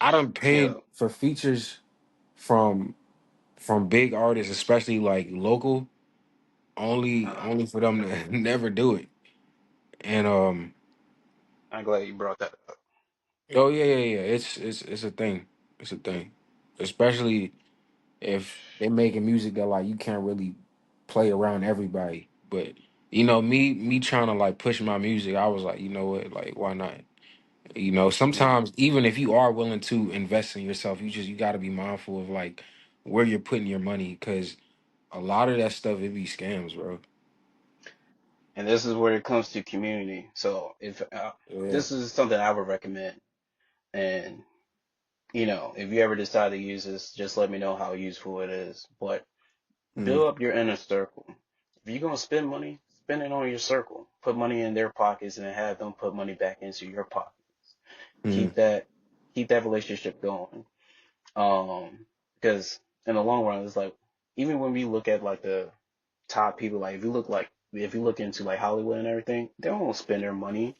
I done yeah, paid for features from big artists, especially like local, uh, only for them to never do it. And I'm glad you brought that up. oh yeah, yeah, yeah. It's a thing. It's a thing. Especially if they're making music that like you can't really play around everybody. But me trying to like push my music, I was like, you know what, like why not? Yeah. Sometimes even if you are willing to invest in yourself, you got to be mindful of like where you're putting your money, because a lot of that stuff it be scams, bro. And this is where it comes to community. So if Yeah. this is something I would recommend, and if you ever decide to use this, just let me know how useful it is. But Mm, build up your inner circle. If you're gonna spend money, spend it on your circle. Put money in their pockets and have them put money back into your pocket. mm, Keep that keep that relationship going. Because in the long run, it's like even when we look at like the top people, like if you look into like Hollywood and everything, they don't spend their money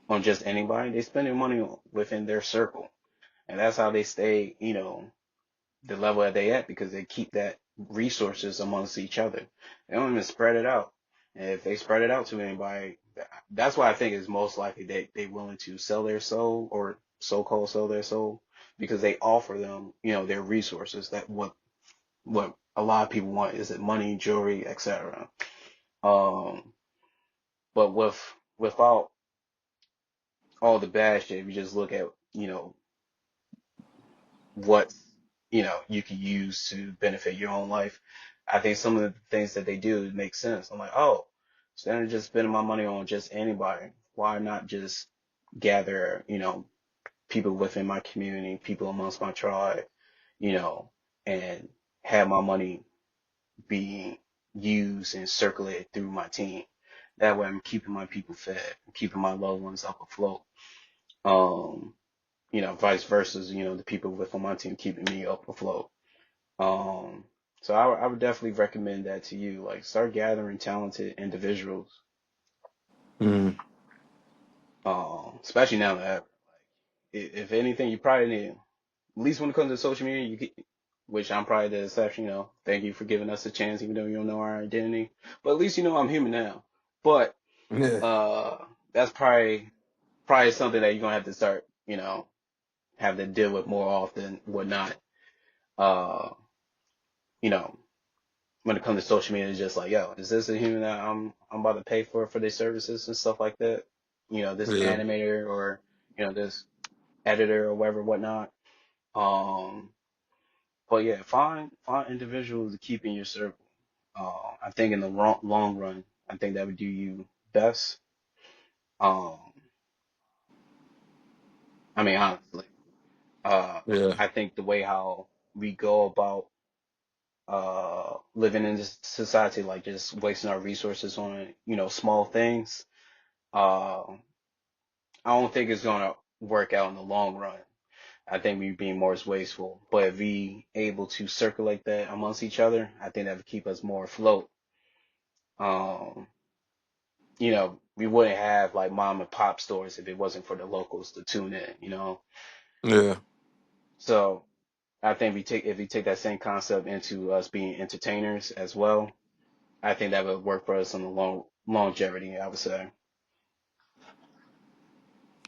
on just anybody. They spend their money within their circle, and that's how they stay, the level that they at because they keep that resources amongst each other. They don't even spread it out. And if they spread it out to anybody, that's why I think it's most likely they willing to sell their soul or so-called sell their soul because they offer them, their resources. That what a lot of people want is it money, jewelry, etc. Um, but without all the bad shit, if you just look at what you can use to benefit your own life. I think some of the things that they do make sense. I'm like, oh, instead of just spending my money on just anybody, why not just gather, people within my community, people amongst my tribe, you know, and have my money being used and circulated through my team. That way I'm keeping my people fed, I'm keeping my loved ones up afloat. Um, vice versa, the people within my team keeping me up afloat. Um, so I would definitely recommend that to you. Like, start gathering talented individuals. mm. Especially now that if anything, you probably need, at least when it comes to social media, which I'm probably the exception. Thank you for giving us a chance, even though you don't know our identity. But at least you know I'm human now. But Yeah. uh, that's probably something that you're gonna have to start, have to deal with more often, whatnot. Uh, you know, when it comes to social media, it's just like, yo, is this a human that I'm about to pay for their services and stuff like that? This Yeah. animator or this editor or whatever, whatnot. Um, but yeah, find individuals to keep in your circle. I think in the long run, I think that would do you best. Um, I mean, honestly, uh, Yeah. I think the way how we go about living in this society, like just wasting our resources on small things. Uh, I don't think it's gonna work out in the long run. I think we being more wasteful. But if we able to circulate that amongst each other, I think that would keep us more afloat. Um, we wouldn't have like mom and pop stores if it wasn't for the locals to tune in. Yeah. So I think if we take that same concept into us being entertainers as well, I think that would work for us on the longevity, I would say.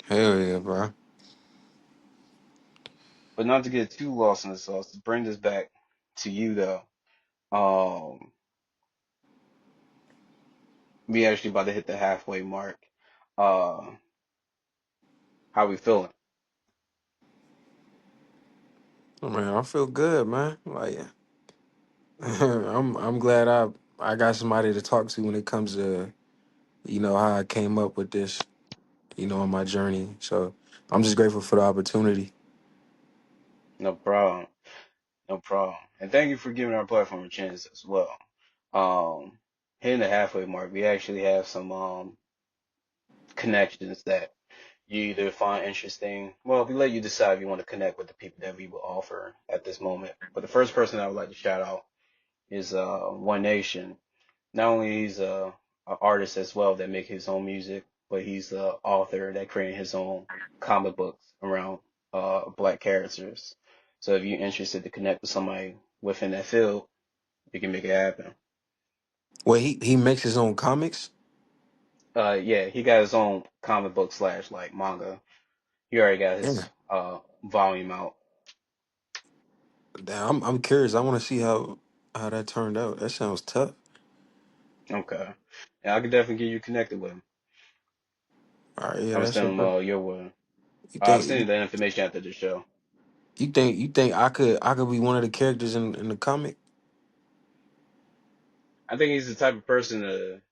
Hell yeah, bro. But not to get too lost in the sauce, to bring this back to you though. Um, we actually about to hit the halfway mark. Uh, how we feeling? I mean, I feel good, man. Like I'm glad I got somebody to talk to when it comes to how I came up with this, on my journey. So I'm just grateful for the opportunity. No problem. No problem. And thank you for giving our platform a chance as well. Um, Hitting the halfway mark, we actually have some connections that you either find interesting. Well, we let you decide if you want to connect with the people that we will offer at this moment. But the first person I would like to shout out is One Nation. Not only he's a artist as well that make his own music, but he's the author that created his own comic books around black characters. So if you're interested to connect with somebody within that field, you can make it happen. Well, he makes his own comics. Yeah, he got his own comic book slash like manga. He already got Yeah. his volume out. Damn, I'm curious. I want to see how that turned out. That sounds tough. Okay. Yeah, I could definitely get you connected with him. All right, yeah, I was that's a sending him bet. your way. You I'll think send you you, the information after the show. you think I could be one of the characters in the comic? I think he's the type of person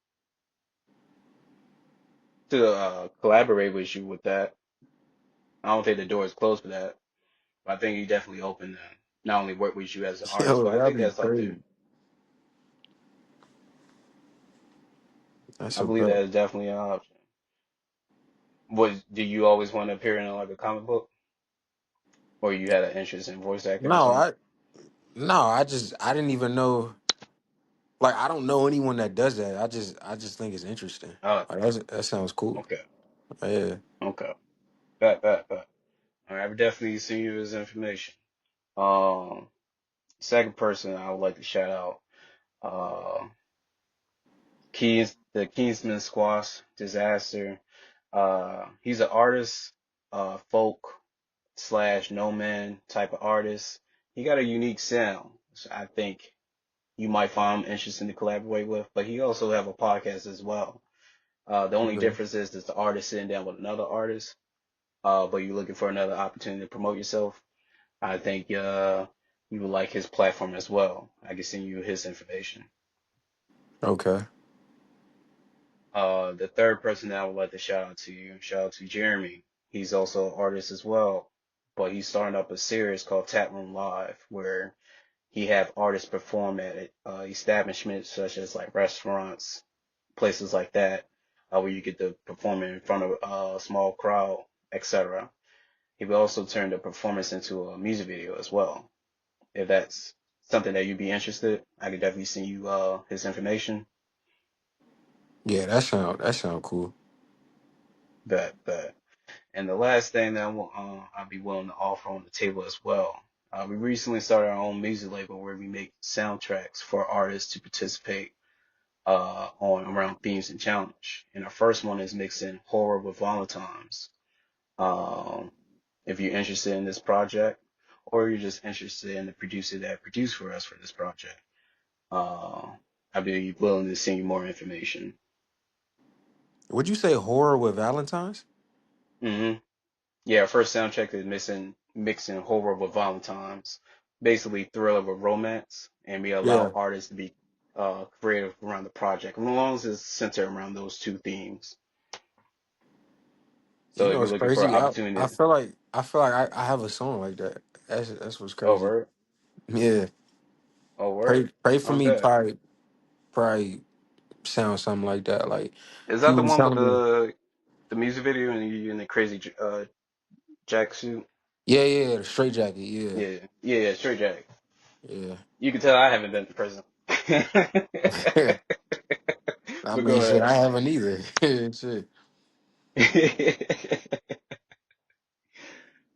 to collaborate with you with that. I don't think the door is closed for that, but I think he definitely open to not only work with you as an artist, Yo, but I that'd think be that's up there. crazy. That's I a believe bet. that is definitely an option. Do you always want to appear in like a comic book, or you had an interest in voice acting or No, something? I didn't even know. Like, I don't know anyone that does that. I just think it's interesting. Oh, Like, that sounds cool. okay, Yeah. okay, bet. All right, I've definitely seen you his information. Um, Second person I would like to shout out, the Kingsman Squash Disaster. He's an artist, folk slash no man type of artist. He got a unique sound, so I think you might find him interesting to collaborate with. But he also have a podcast as well. The only Okay. difference is that the artist sitting down with another artist, but you're looking for another opportunity to promote yourself. I think you would like his platform as well. I can send you his information. Okay. The third person that I would like to shout out to Jeremy. He's also an artist as well, but he's starting up a series called Tap Room Live, where he have artists perform at establishments such as like restaurants, places like that, where you get to perform in front of a small crowd, etc. He will also turn the performance into a music video as well. If that's something that you'd be interested, I could definitely send you his information. Yeah, that sound cool. But And the last thing that I'll be willing to offer on the table as well. We recently started our own music label where we make soundtracks for artists to participate on around themes and challenge. And our first one is mixing horror with Valentine's. Um, if you're interested in this project, or you're just interested in the producer that produced for us for this project, uh, I'd be willing to send you more information. Would you say horror with Valentine's? hmm Yeah, our first soundtrack is mixing horror with Valentine's, basically thriller with romance, and we allow Yeah. artists to be creative around the project, as long as it's centered around those two themes. You So if know, you're it's looking for an crazy. I opportunity, feel like I have a song like that. That's what's crazy. over, Yeah. oh word, Pray for I me. bet. Probably sound something like that. Like Is he that the was one with telling me. the music video and you in the crazy jack suit? Yeah, yeah, the straight jacket. Yeah, Yeah, straight jack. yeah. You can tell I haven't been to prison. I But go mean, shit, ahead. I haven't either. Shit.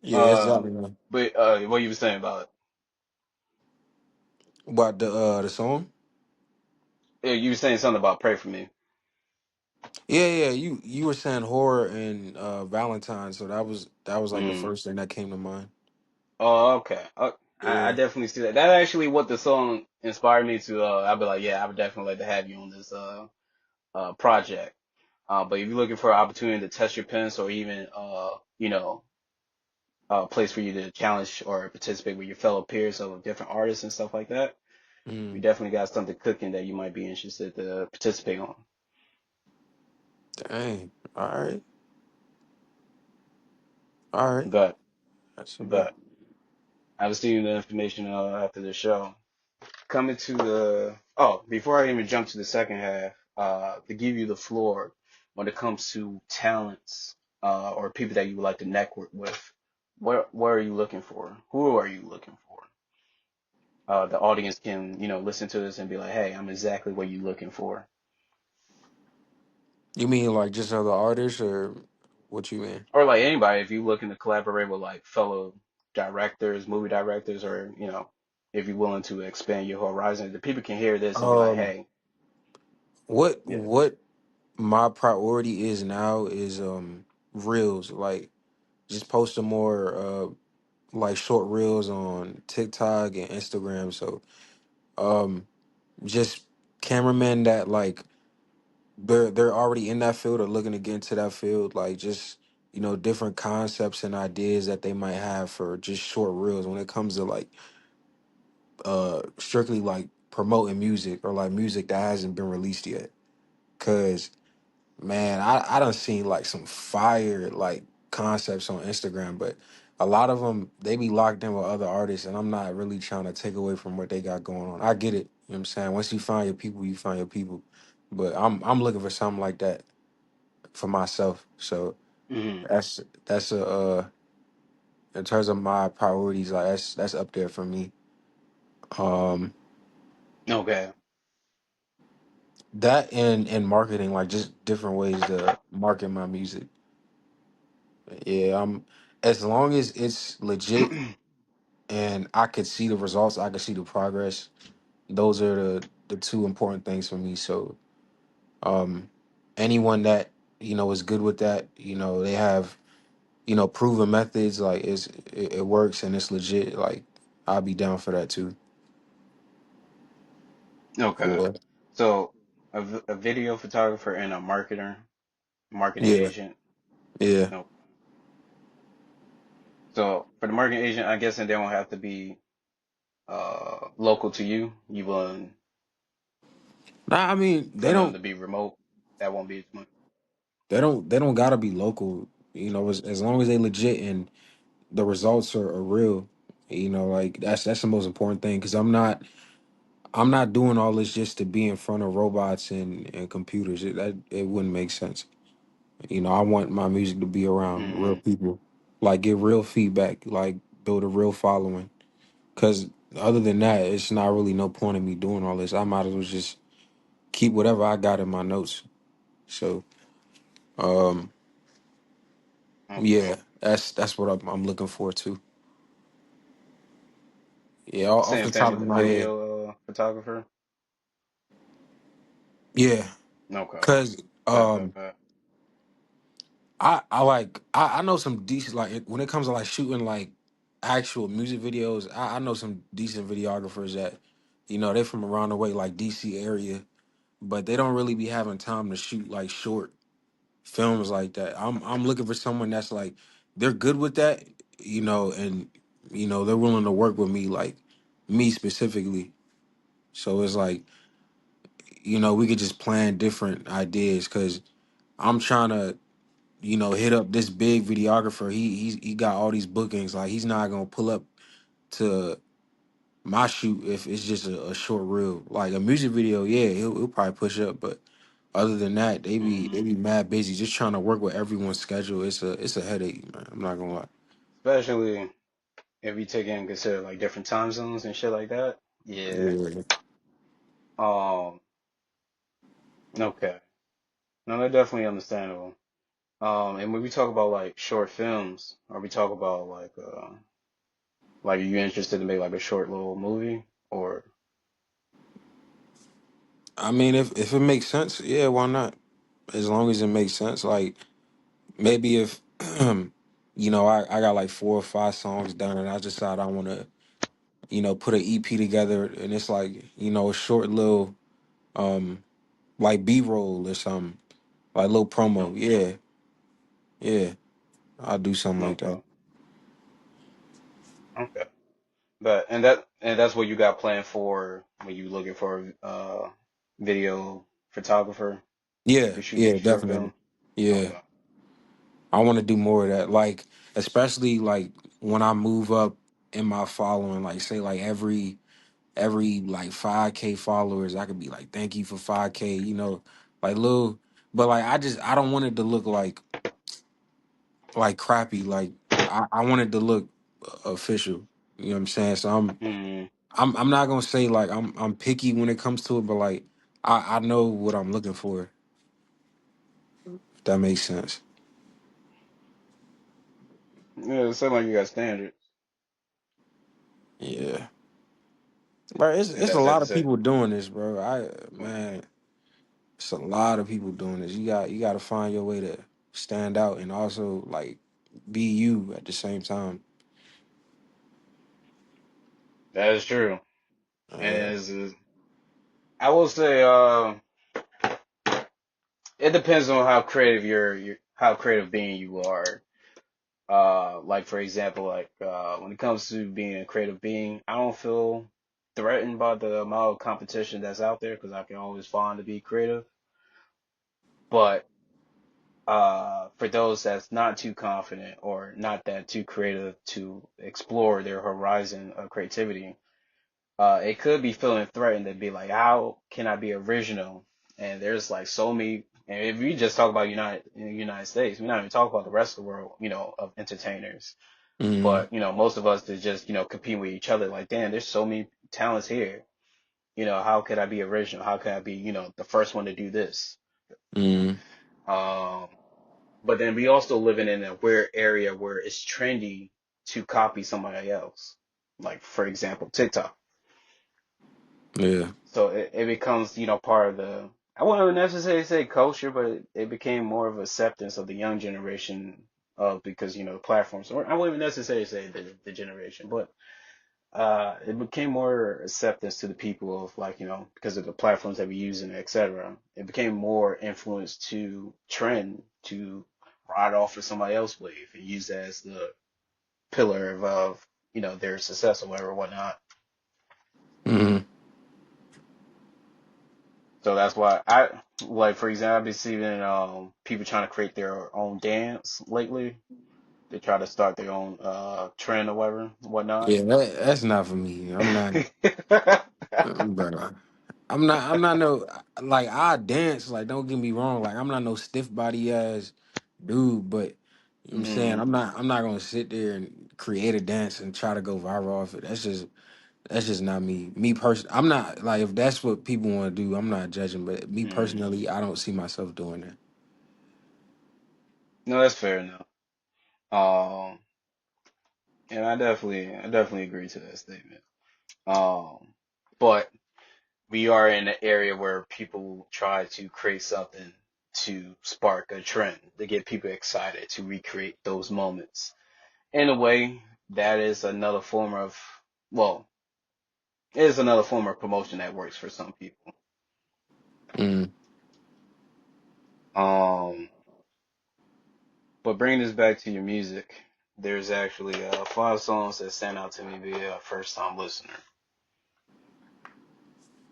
Yeah, uh, exactly. Man. but what you were saying about About the song. you were saying something about pray for me. Yeah, yeah. You were saying horror and Valentine, so that was like the Mm. first thing that came to mind. Oh, okay. I Yeah. definitely see that. That's actually what the song inspired me to. I'd be like, yeah, I would definitely like to have you on this project. But if you're looking for an opportunity to test your pens or even a place for you to challenge or participate with your fellow peers of different artists and stuff like that, we Mm. definitely got something cooking that you might be interested to participate on. Dang. All right. All right. But That's a bet. but I was seeing the information after the show. Coming to the before I even jump to the second half, to give you the floor when it comes to talents or people that you would like to network with, what are you looking for? Who are you looking for? The audience can, listen to this and be like, hey, I'm exactly what you're looking for. You mean like just other artists, or what you mean? Or like anybody, if you're looking to collaborate with like fellow directors, movie directors, or if you're willing to expand your horizon, the people can hear this and be like, Um, hey, what yeah, what my priority is now is reels. Like just posting more like short reels on TikTok and Instagram. So um just cameramen that like they're already in that field or looking to get into that field, like just different concepts and ideas that they might have for just short reels when it comes to like strictly like promoting music or like music that hasn't been released yet. Cause man, I done seen like some fire like concepts on Instagram, but a lot of them they be locked in with other artists, and I'm not really trying to take away from what they got going on. I get it, you know what I'm saying? Once you find your people, you find your people. But I'm looking for something like that for myself. So hmm that's a in terms of my priorities, like that's up there for me. Um, okay, that and marketing, like just different ways to market my music. Yeah, I'm as long as it's legit and I could see the results, I could see the progress. Those are the two important things for me. So um anyone that is good with that, they have proven methods, like it works and it's legit, like I'll be down for that too. okay. Yeah. So a video photographer and a marketing Yeah. agent. Yeah. No. So for the marketing agent, I guess they don't have to be local to you. You willing Nah, I mean for them to be remote? That won't be as much. they don't gotta be local, as long as they legit and the results are real. Like that's the most important thing, because I'm not doing all this just to be in front of robots and computers. It wouldn't make sense. I want my music to be around real hmm people, like get real feedback, like build a real following. Because other than that, it's not really no point in me doing all this. I might as well just keep whatever I got in my notes. So, um, Okay. yeah, that's what I'm looking for too. Yeah, off Same the thing top with of the my head. video photographer. Yeah, Okay. cause Bet, bet, bet. I know some decent, like when it comes to like shooting like actual music videos. I know some decent videographers that they from around the way, like DC area, but they don't really be having time to shoot like short films like that. I'm looking for someone that's like they're good with that, and they're willing to work with me, like me specifically. So it's like we could just plan different ideas, because I'm trying to hit up this big videographer. He got all these bookings. Like he's not gonna pull up to my shoot if it's just a short reel. Like a music video, yeah, he'll probably push up, but other than that, they be hmm they be mad busy just trying to work with everyone's schedule. It's a headache, man. I'm not gonna lie. Especially if you take in consider like different time zones and shit like that. Yeah. Yeah. Um. Okay. No, that's definitely understandable. And when we talk about like short films, or we talk about like are you interested to make like a short little movie or I mean, if it makes sense, yeah, why not? As long as it makes sense. Like maybe if I got like 4 or 5 songs done, and I decide I want to put an EP together, and it's like, a short little like B-roll or something, like little promo. no? Yeah, yeah, I'll do something like that. Okay. Okay. But and that's what you got planned for when you looking for a video photographer Yeah, to shoot yeah, your short definitely. film. Yeah, Okay. I want to do more of that. Like, especially like when I move up in my following, like say like every like 5K followers, I could be like, thank you for 5K, you know, like little, but like I don't want it to look like crappy. Like I want it to look official. You know what I'm saying? So Mm. I'm not gonna say like I'm picky when it comes to it, but like I know what I'm looking for. If that makes sense. Yeah, it sounds like you got standards. Yeah, bro. If It's a that's safe lot to of say. people doing this, bro. Man, it's a lot of people doing this. You got to find your way to stand out and also like be you at the same time. That is true. And Uh, I will say, it depends on how creative how creative being you are. Like for example, like when it comes to being a creative being, I don't feel threatened by the amount of competition that's out there because I can always find to be creative. But for those that's not too confident or not that too creative to explore their horizon of creativity, it could be feeling threatened to be like, how can I be original? And there's like so many. And if we just talk about United States, we're not even talking about the rest of the world, of entertainers. mm, But most of us to just compete with each other. Like, damn, there's so many talents here. How could I be original? How could I be the first one to do this? mm, Um, but then we also living in a weird area where it's trendy to copy somebody else. Like for example, TikTok. yeah. So it becomes, part of I wouldn't necessarily say culture, but it became more of acceptance of the young generation of because, platforms, or I wouldn't necessarily say the generation, but it became more acceptance to the people of like, because of the platforms that we use and et cetera. It became more influence to trend to ride off of somebody else's wave and use that as the pillar of their success or whatever, whatnot. Mm, So that's why like for example, I've been seeing people trying to create their own dance lately. They try to start their own trend or whatever, whatnot. yeah, that's not for me. I'm not, bro. I'm not no like I dance. Like don't get me wrong. Like I'm not no stiff body ass dude. But you know what I'm saying Mm, I'm not gonna sit there and create a dance and try to go viral off it. That's just not me. Me personally, I'm not like if that's what people want to do. I'm not judging. But me mm. personally, I don't see myself doing that. No, that's fair enough. Um, and I definitely agree to that statement. Um, but we are in an area where people try to create something to spark a trend, to get people excited, to recreate those moments. In a way, that is another form of, well, it is another form of promotion that works for some people. Mm, Um, but bringing this back to your music, there's actually 5 songs that stand out to me being a first time listener.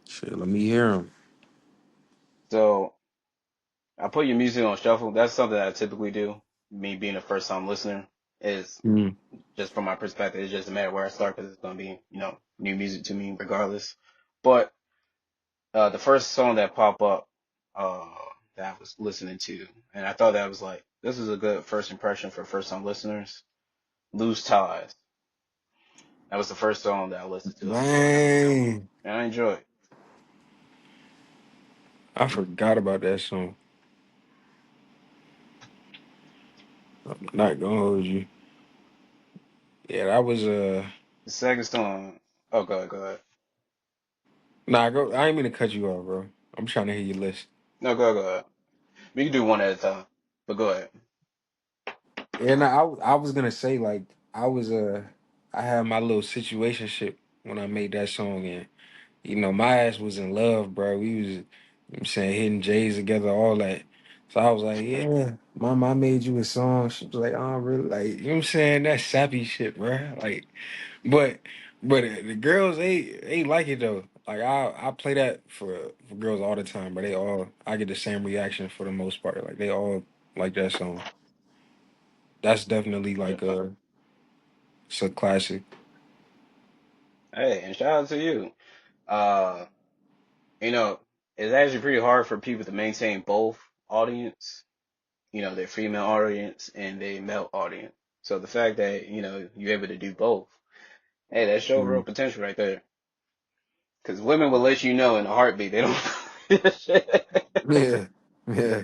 shit, let me hear him. So I put your music on shuffle. That's something that I typically do. Me being a first time listener is Mm, just from my perspective. It's just a matter where I start because it's gonna be new music to me regardless. But the first song that popped up uh, that I was listening to, and I thought that was like this is a good first impression for first time listeners. Lose Ties. That was the first song that I listened to on the radio, man, and I enjoyed it. I forgot about that song. I'm not gonna hold you. Yeah, that was The second song, oh, go ahead. Nah, go. I ain't mean to cut you off, bro. I'm trying to hear your list. No, go ahead. We can do one at a time, but go ahead. And I was gonna say like I was I had my little situationship when I made that song and you know my ass was in love, bro. We was you know what I'm saying hitting J's together, all that. So I was like, yeah, mom, I made you a song. She was like, oh, really? Like, you know what I'm saying? That sappy shit, bro. Like, but the girls they like it though. Like I play that for girls all the time, but they all I get the same reaction for the most part. Like they all like that song. That's definitely Yeah. like it's a classic. Hey, and shout out to you. Uh, you know, it's actually pretty hard for people to maintain both audience, their female audience and their male audience. So the fact that, you're able to do both, hey, that shows real Mm. potential right there. Because women will let you know in a heartbeat they don't. Yeah, yeah.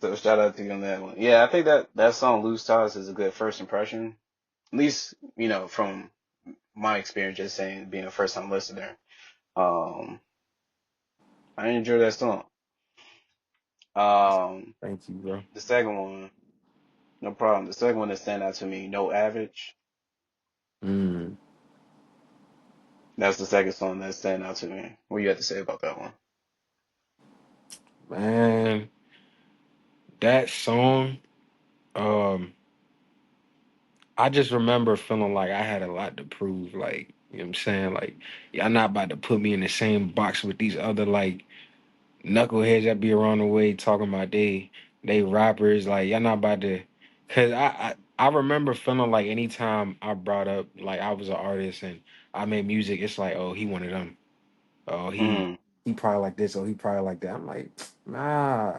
So shout out to you on that one. Yeah, I think that song "Loose Ties" is a good first impression. At least, from my experience, just saying being a first time listener. Um, I enjoy that song. Um, Thank you, bro. the second one, no problem. The second one that stand out to me, "No Average." Mm. That's the second song that stand out to me. What you have to say about that one? Man, that song, um, I just remember feeling like I had a lot to prove. Like, you know what I'm saying? Like, y'all not about to put me in the same box with these other like knuckleheads that be around the way talking about they rappers. Like, y'all not about to, cause I remember feeling like anytime I brought up like I was an artist and I made music, it's like, oh, he one of them. Oh, Mm, he probably like this, or he probably like that. I'm like, nah,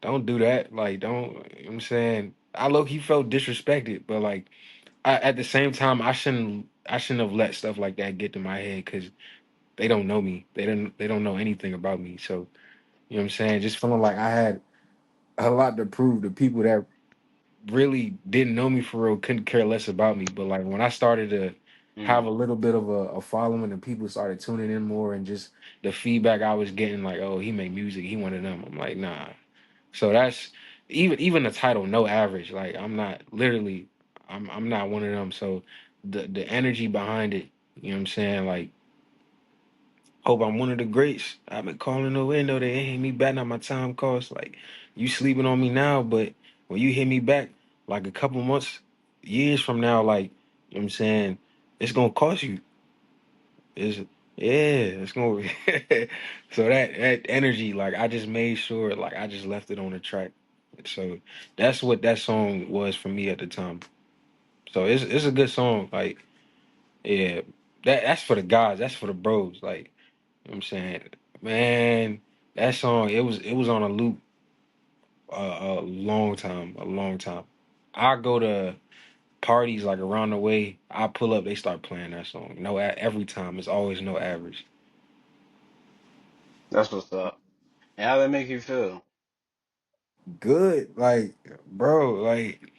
don't do that. Like, don't. You know what I'm saying, I look, he felt disrespected, but like, at the same time, I shouldn't have let stuff like that get to my head because they don't know me. They don't know anything about me. So you know what I'm saying. Just feeling like I had a lot to prove to people that really didn't know me for real, couldn't care less about me. But like when I started to have mm. a little bit of a following and people started tuning in more and just the feedback I was getting, like, oh, he made music, he one of them. I'm like, nah. So that's even the title, no average. Like I'm not literally, I'm not one of them. So the energy behind it, you know what I'm saying? Like, hope I'm one of the greats. I've been calling the window, they ain't hit me back, now my time cost. Like, you sleeping on me now, but when you hit me back, like a couple months, years from now, like, you know what I'm saying, it's gonna cost you. It's yeah, it's gonna so that energy, like I just made sure like I just left it on the track. So that's what that song was for me at the time. So it's a good song. Like, yeah, that's for the guys, that's for the bros. Like, you know what I'm saying? Man, that song, it was on a loop a long time, a long time. I go to parties like around the way, I pull up, they start playing that song. Every time. It's always no average. That's what's up. And how that make you feel? Good. Like, bro, like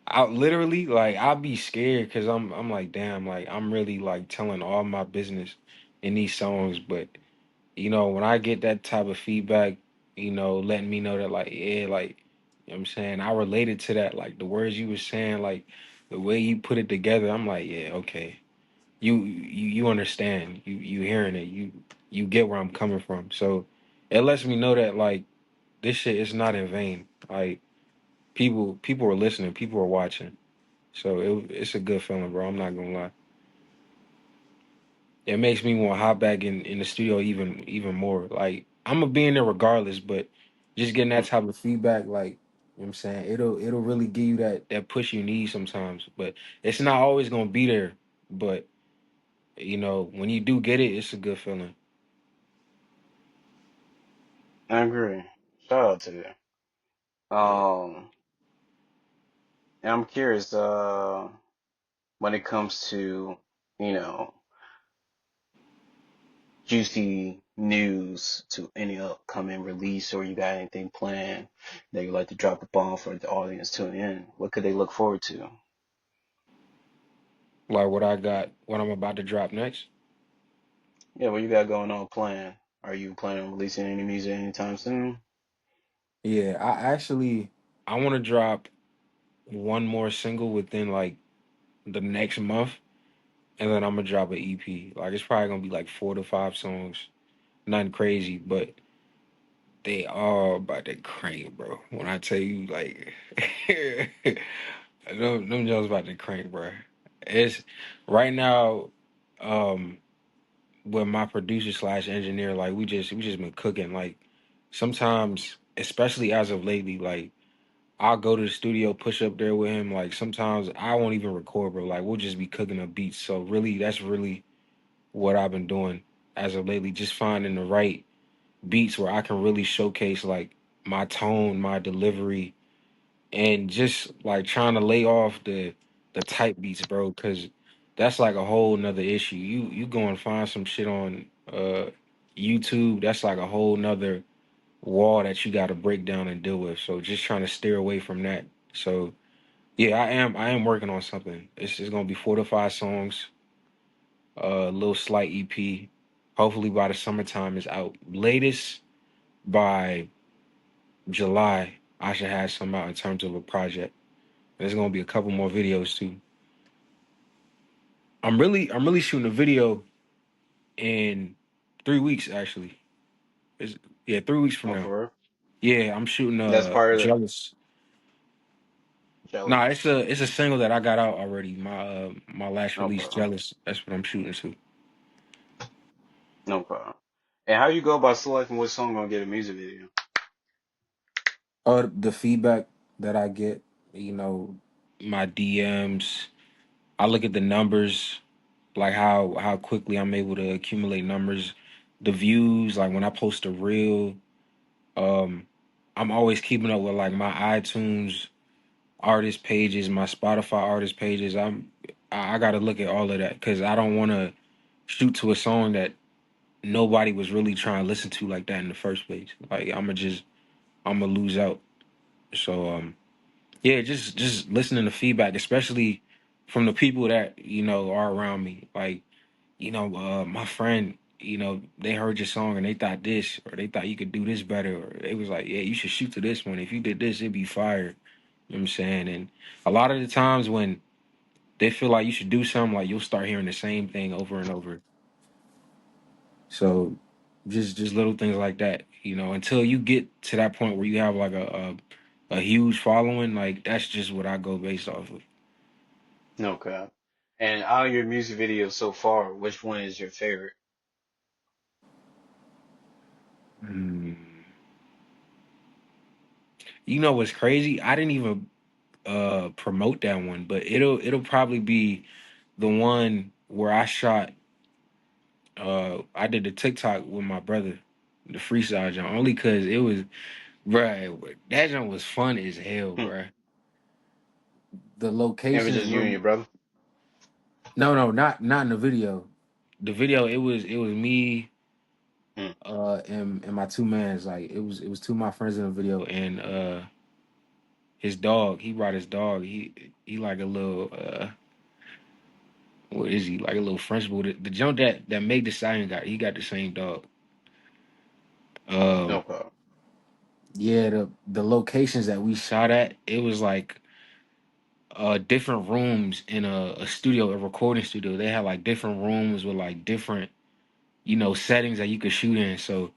I literally like I'll be scared because I'm like, damn, like I'm really like telling all my business in these songs, but when I get that type of feedback, letting me know that like, yeah, like, you know what I'm saying, I related to that, like the words you were saying, like the way you put it together, I'm like, yeah, okay. You understand. You hearing it. You get where I'm coming from. So it lets me know that like this shit is not in vain. Like people are listening, people are watching. So it's a good feeling, bro. I'm not gonna lie. It makes me want to hop back in the studio even more. Like I'm gonna be in there regardless, but just getting that Mm, type of feedback, like you know what I'm saying, it'll really give you that push you need sometimes. But it's not always gonna be there. But when you do get it, it's a good feeling. I agree. Shout out to you. Yeah. And I'm curious, when it comes to, you know, juicy news to any upcoming release, or you got anything planned that you'd like to drop a bomb for the audience tuning in, what could they look forward to? Like what I'm about to drop next. Yeah, what you got going on planned? Are you planning on releasing any music anytime soon? Yeah, I want to drop one more single within like the next month, and then I'm gonna drop an EP. Like it's probably gonna be like 4 to 5 songs. Nothing crazy, but they are about to crank, bro. When I tell you, like, them Jones about to crank, bro. It's right now, um, with my producer slash engineer, like we just been cooking. Like sometimes, especially as of lately, like I'll go to the studio, push up there with him. Like sometimes I won't even record, bro. Like we'll just be cooking up beats. So really, that's really what I've been doing as of lately. Just finding the right beats where I can really showcase like my tone, my delivery, and just like trying to lay off the type beats, bro. Because that's like a whole nother issue. You go and find some shit on YouTube. That's like a whole nother wall that you got to break down and deal with. So just trying to steer away from that. So yeah, I am working on something. It's gonna be 4 to 5 songs, a little slight EP. Hopefully by the summertime it's out. Latest by July, I should have some out in terms of a project. There's gonna be a couple more videos too. I'm really shooting a video in 3 weeks actually. It's, yeah, 3 weeks from Oh, now. for real? Yeah, I'm shooting That's part of the Jealous. Nah, jealous. it's a single that I got out already. My last No release, problem. Jealous. That's what I'm shooting to. No problem. And how you go about selecting what song gonna get a music video? The feedback that I get, you know, my DMs. I look at the numbers, like how quickly I'm able to accumulate numbers, the views. Like when I post a reel, um, I'm always keeping up with like my iTunes artist pages, my Spotify artist pages. I got to look at all of that because I don't want to shoot to a song that nobody was really trying to listen to like that in the first place. Like I'm gonna lose out. So yeah, just listening to feedback, especially from the people that are around me. Like my friend, they heard your song and they thought this, or they thought you could do this better, or they was like, yeah, you should shoot to this one. If you did this, it'd be fire. You know what I'm saying? And a lot of the times when they feel like you should do something, like you'll start hearing the same thing over and over. So just little things like that, until you get to that point where you have like a huge following, like that's just what I go based off of. No cap. And out of your music videos so far, which one is your favorite? Hmm. You know what's crazy? I didn't even promote that one, but it'll probably be the one where I shot I did the TikTok with my brother, the freestyle jump, only cause it was bruh, that jump was fun as hell, Hmm. bruh. The It was locations just you and really your brother? no, not in the video. The video it was me Hmm. and my two mans. Like it was two of my friends in the video and his dog. He brought his dog. He like a little what is he? Like a little French bull. The jump that made the sign he got the same dog. No Um problem. yeah, the locations that we shot at, it was like different rooms in a studio, a recording studio. They had like different rooms with like different settings that you could shoot in. So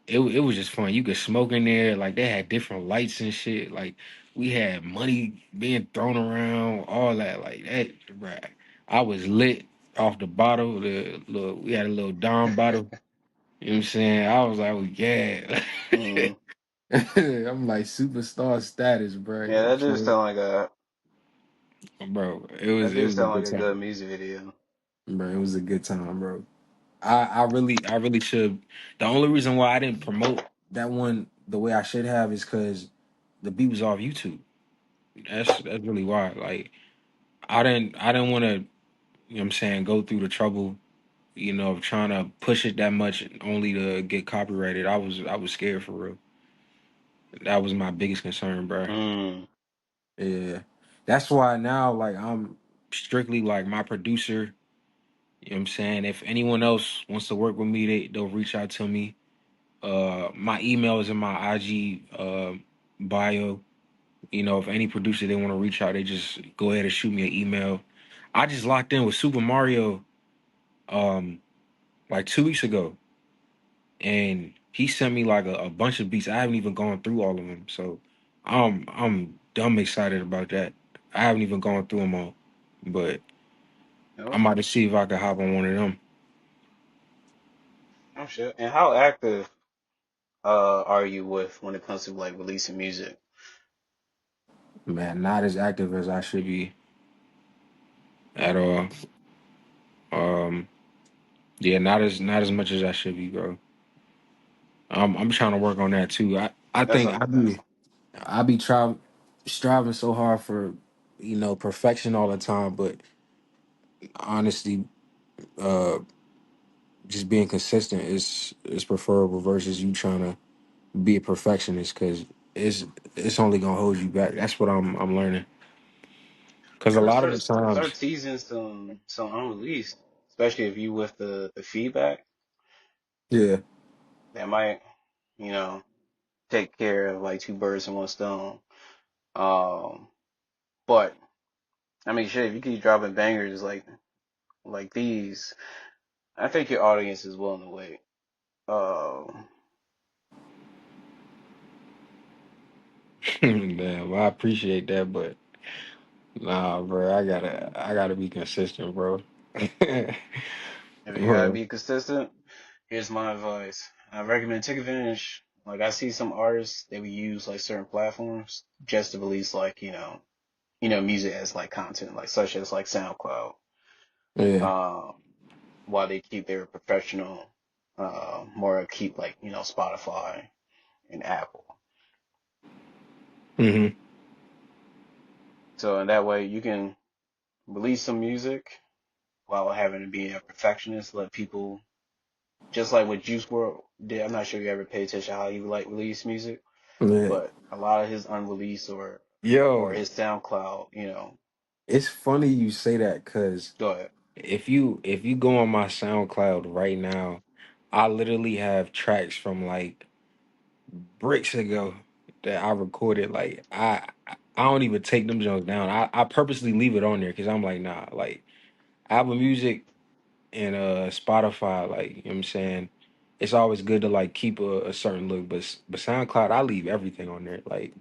it was just fun. You could smoke in there. Like they had different lights and shit. Like we had money being thrown around, all that. Like that, bruh. I was lit off the bottle. We had a little Dom bottle. You know what I'm saying? I was like, oh, yeah. Mm. I'm like superstar status, bro. Yeah, You that did feel sound like a me? Bro, that it did was a sound like good a good time. music video. Bro, it was a good time, bro. I really should. The only reason why I didn't promote that one the way I should have is because the beat was off YouTube. That's really why. Like I didn't want to. What I'm saying, go through the trouble. Of trying to push it that much only to get copyrighted. I was scared for real. That was my biggest concern, bro. Mm. Yeah, that's why now like I'm strictly like my producer. You know what I'm saying? If anyone else wants to work with me, they'll reach out to me. My email is in my IG bio. If any producer they want to reach out, they just go ahead and shoot me an email. I just locked in with Super Mario um like 2 weeks ago, and he sent me like a bunch of beats. I haven't even gone through all of them, so I'm dumb excited about that. I haven't even gone through them all, but I'm Oh, about to see if I can hop on one of them. oh shit. And how active? are you with when it comes to like releasing music? Man, not as active as I should be at all. Um, yeah, not as much as I should be, bro. I'm trying to work on that too. I That's think understandable. I be striving so hard for perfection all the time, but honestly, uh, just being consistent is preferable versus you trying to be a perfectionist because it's it's only gonna hold you back. That's what I'm learning. Because a Sure, lot of the start times, teasing some unreleased, especially if you with the feedback yeah, that might, you know, take care of like two birds in one stone. Um, but I mean, shit, if you keep dropping bangers like these, I think your audience is willing to wait. Um, damn, I appreciate that, but nah, bro, I gotta be consistent, bro. if you gotta Bro, be consistent, here's my advice. I recommend take advantage. Like I see some artists they would use like certain platforms just to release like music as like content, like such as like SoundCloud. yeah, Um, while they keep their professional, more keep like Spotify and Apple. hmm So in that way you can release some music while having to be a perfectionist. Let people just like what Juice World did. I'm not sure you ever pay attention how he like release music, yeah. but a lot of his unreleased or Yo, his SoundCloud, it's funny you say that because go ahead. if you go on my SoundCloud right now, I literally have tracks from like bricks ago that I recorded. Like I don't even take them jokes down. I purposely leave it on there because I'm like, nah, like Apple Music and Spotify, like, you know what I'm saying? It's always good to like keep a certain look, but SoundCloud, I leave everything on there. Like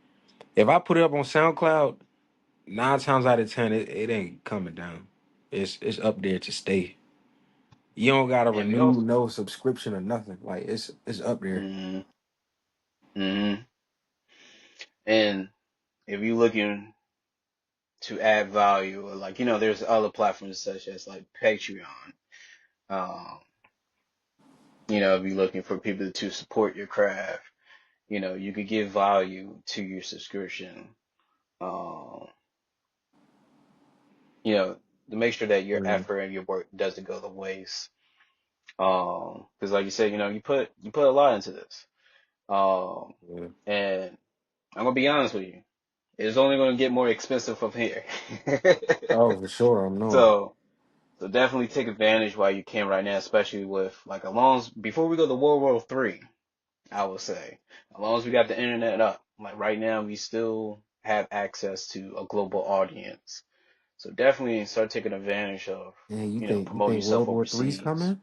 if I put it up on SoundCloud, 9 times out of 10, it ain't coming down. It's up there to stay. You don't gotta And we renew also, no subscription or nothing. Like it's up there. hmm hmm and if you're looking to add value, or like there's other platforms such as like Patreon. Um, if you're looking for people to support your craft, you could give value to your subscription. Um, you know, to make sure that your Mm, effort and your work doesn't go to waste. Because like you said, you put a lot into this. Um, yeah. and I'm gonna be honest with you, it's only gonna get more expensive from here. Oh, for sure, I'm knowing. So, so definitely take advantage while you can right now, especially with like as long as before we go to World War III, I would say, as long as we got the internet up, like right now we still have access to a global audience. So definitely start taking advantage of, Man, you think promoting yourself World War III is overseas. coming?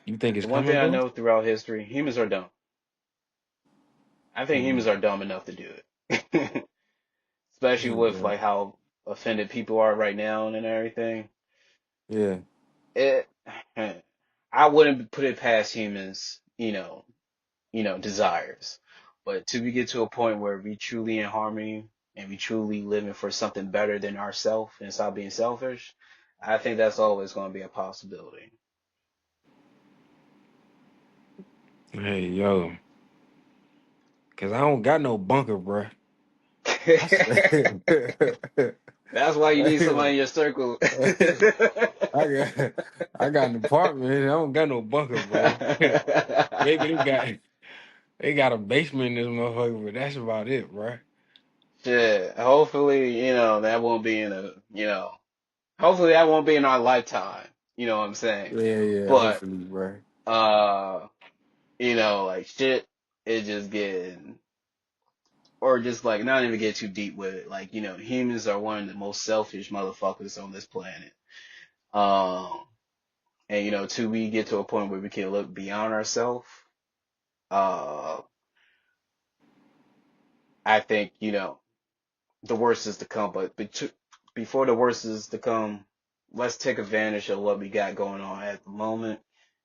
You think it's The one thing coming, I bro? know throughout history, humans are dumb. I think humans Mm, are dumb enough to do it. Especially hey, with bro. like how offended people are right now and everything. Yeah. It, I wouldn't put it past humans, desires. But to we get to a point where we truly in harmony and we truly living for something better than ourselves and stop being selfish, I think that's always going to be a possibility. Hey, yo, cause I don't got no bunker, bro. I said, That's why you need somebody I in your circle. got I got an apartment. I don't got no bunker, bro. Maybe they got a basement in this motherfucker, but that's about it, bro. Shit. Hopefully, that won't be hopefully that won't be in our lifetime. You know what I'm saying? Yeah, yeah. But, Hopefully, bro. uh, like shit is just getting, or just like not even get too deep with it. Like, humans are one of the most selfish motherfuckers on this planet. Um, and till we get to a point where we can look beyond ourselves, uh, I think, the worst is to come. But before the worst is to come, let's take advantage of what we got going on at the moment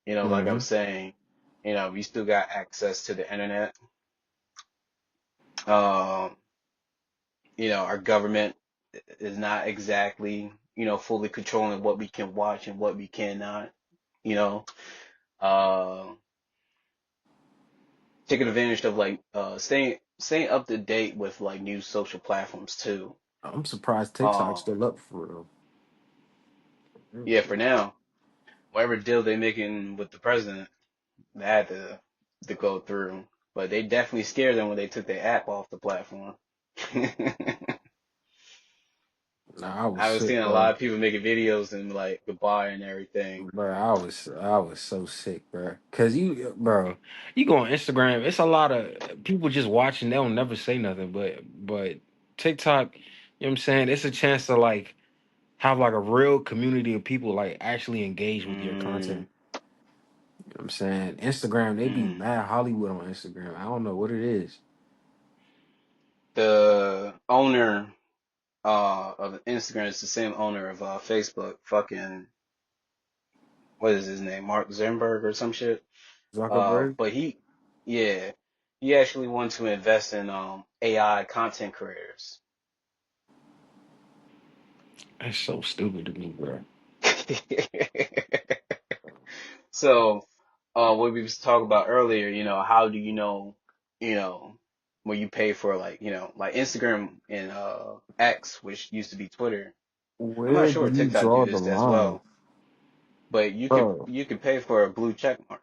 Like I'm Hmm. saying, we still got access to the internet. Um, our government is not exactly, fully controlling what we can watch and what we cannot, you know, uh, taking advantage of like staying up to date with like new social platforms too. I'm surprised TikTok's Um, still up for real. yeah, for now, whatever deal they making with the president, they had to go through. But they definitely scared them when they took their app off the platform. Nah, I was I was sick, seeing a bro. lot of people making videos and like goodbye and everything. Bro, I was so sick, bro. Cause bro, you go on Instagram, it's a lot of people just watching. They'll never say nothing, but TikTok, you know what I'm saying? It's a chance to like have like a real community of people like actually engage with your Mm, content. You know what I'm saying? Instagram, they be mm. mad Hollywood on Instagram. I don't know what it is. The owner of Instagram is the same owner of Facebook. Fucking what is his name? Mark Zuckerberg or some shit. Zuckerberg. But yeah, he actually wanted to invest in AI content creators. That's so stupid to me, bro. So, what we was talking about earlier, how do you know, when you pay for like, like Instagram and X, which used to be Twitter. I'm not Where sure do if you TikTok do draw the this as line, well, but you could bro? you could pay for a blue check mark.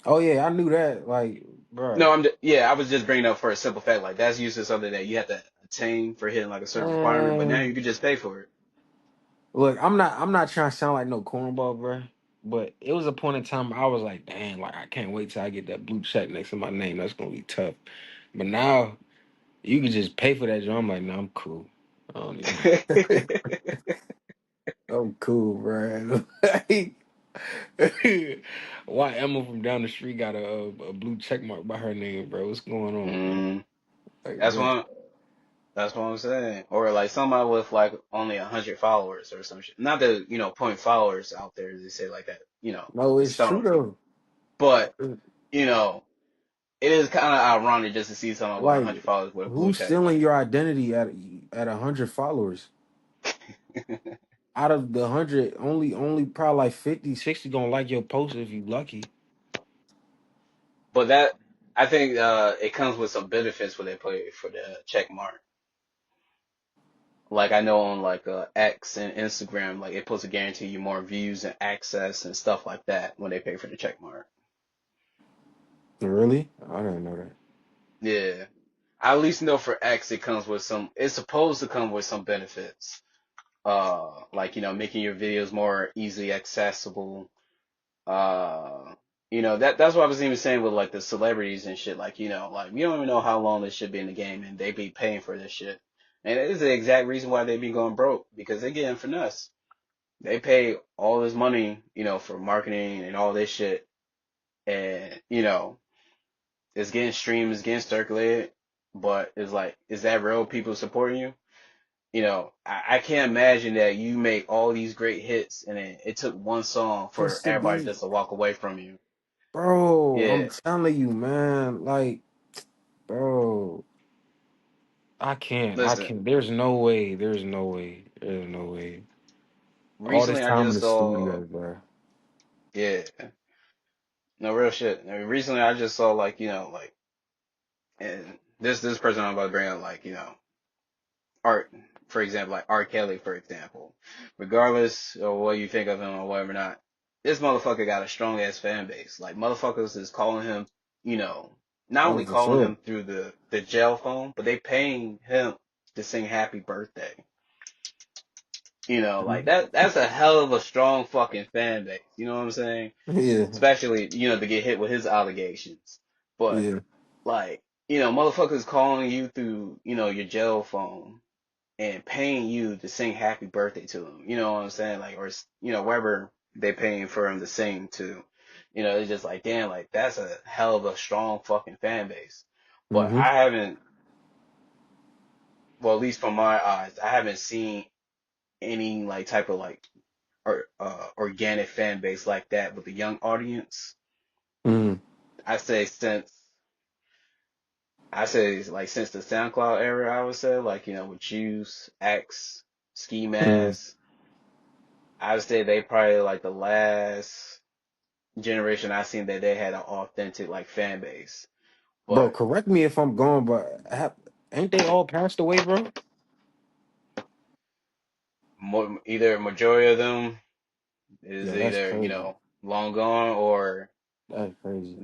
Oh yeah, I knew that. Like, bro. No, yeah, I was just bringing up for a simple fact, like that's usually something that you have to attain for hitting like a certain requirement, but now you Man, can just pay for it. look, I'm not trying to sound like no cornball, bro. But it was a point in time I was like, damn, like I can't wait till I get that blue check next to my name. That's gonna be tough. But now you can just pay for that job. I'm like, no, I'm cool. I don't even. I'm cool, bro. Like, why Emma from down the street got a blue check mark by her name, bro? What's going on, man? mm, Like, that's what? what that's what I'm saying. Or like somebody with like only 100 followers or some shit. Not to point followers out there they say like that, No, to it's stun true on people. though. But you know, it is kind of ironic just to see someone with Like, 100 followers with a blue who's check stealing mark. your identity at 100 followers? Out of the 100, only probably like 50, 60 gonna like your post if you lucky. But that I think it comes with some benefits when they pay for the check mark. Like I know on like X and Instagram, like it puts a guarantee you more views and access and stuff like that when they pay for the check mark. Really? I didn't know that. Yeah. I at least know for X it comes with some it's supposed to come with some benefits. Like, making your videos more easily accessible. Uh that's what I was even saying with like the celebrities and shit, like, like we don't even know how long this should be in the game and they be paying for this shit. And it is the exact reason why they be going broke, because they getting finesse. They pay all this money, for marketing and all this shit, and it's getting streamed, it's getting circulated, but it's like, is that real people supporting you? I can't imagine that you make all these great hits and then it took one song for Just to everybody be, just to walk away from you. bro, I'm Yeah. telling you, man. Like, bro, I can't. I Listen, can't. There's no way. There's no way. There's no way. All this recently I time in just the saw, studio, bro. yeah, no real shit. I mean, recently I just saw like, like, and this person I'm about to bring up, like, art, for example, like R. Kelly, for example, regardless of what you think of him or whatever not, this motherfucker got a strong ass fan base. Like motherfuckers is calling him, you know, not Oh, only for calling sure. him through the jail phone, but they paying him to sing Happy Birthday. Like that's a hell of a strong fucking fan base. You know what I'm saying? Yeah, Especially, to get hit with his allegations. But yeah. like, motherfuckers calling you through, your jail phone and paying you to sing happy birthday to him. You know what I'm saying? Like, or, wherever they paying for him to sing to, it's just like, damn, like that's a hell of a strong fucking fan base. But Mm-hmm. I haven't, well, at least from my eyes, I haven't seen any like type of like organic fan base like that with a young audience. Mm, I say since the SoundCloud era, I would say like with Juice, X, Ski mm. Mask. I would say they probably like the last generation I seen that they had an authentic like fan base. Bro, But correct me if I'm going, but ain't they all passed away, bro? either majority of them is Yeah, that's either crazy. long gone or That's crazy.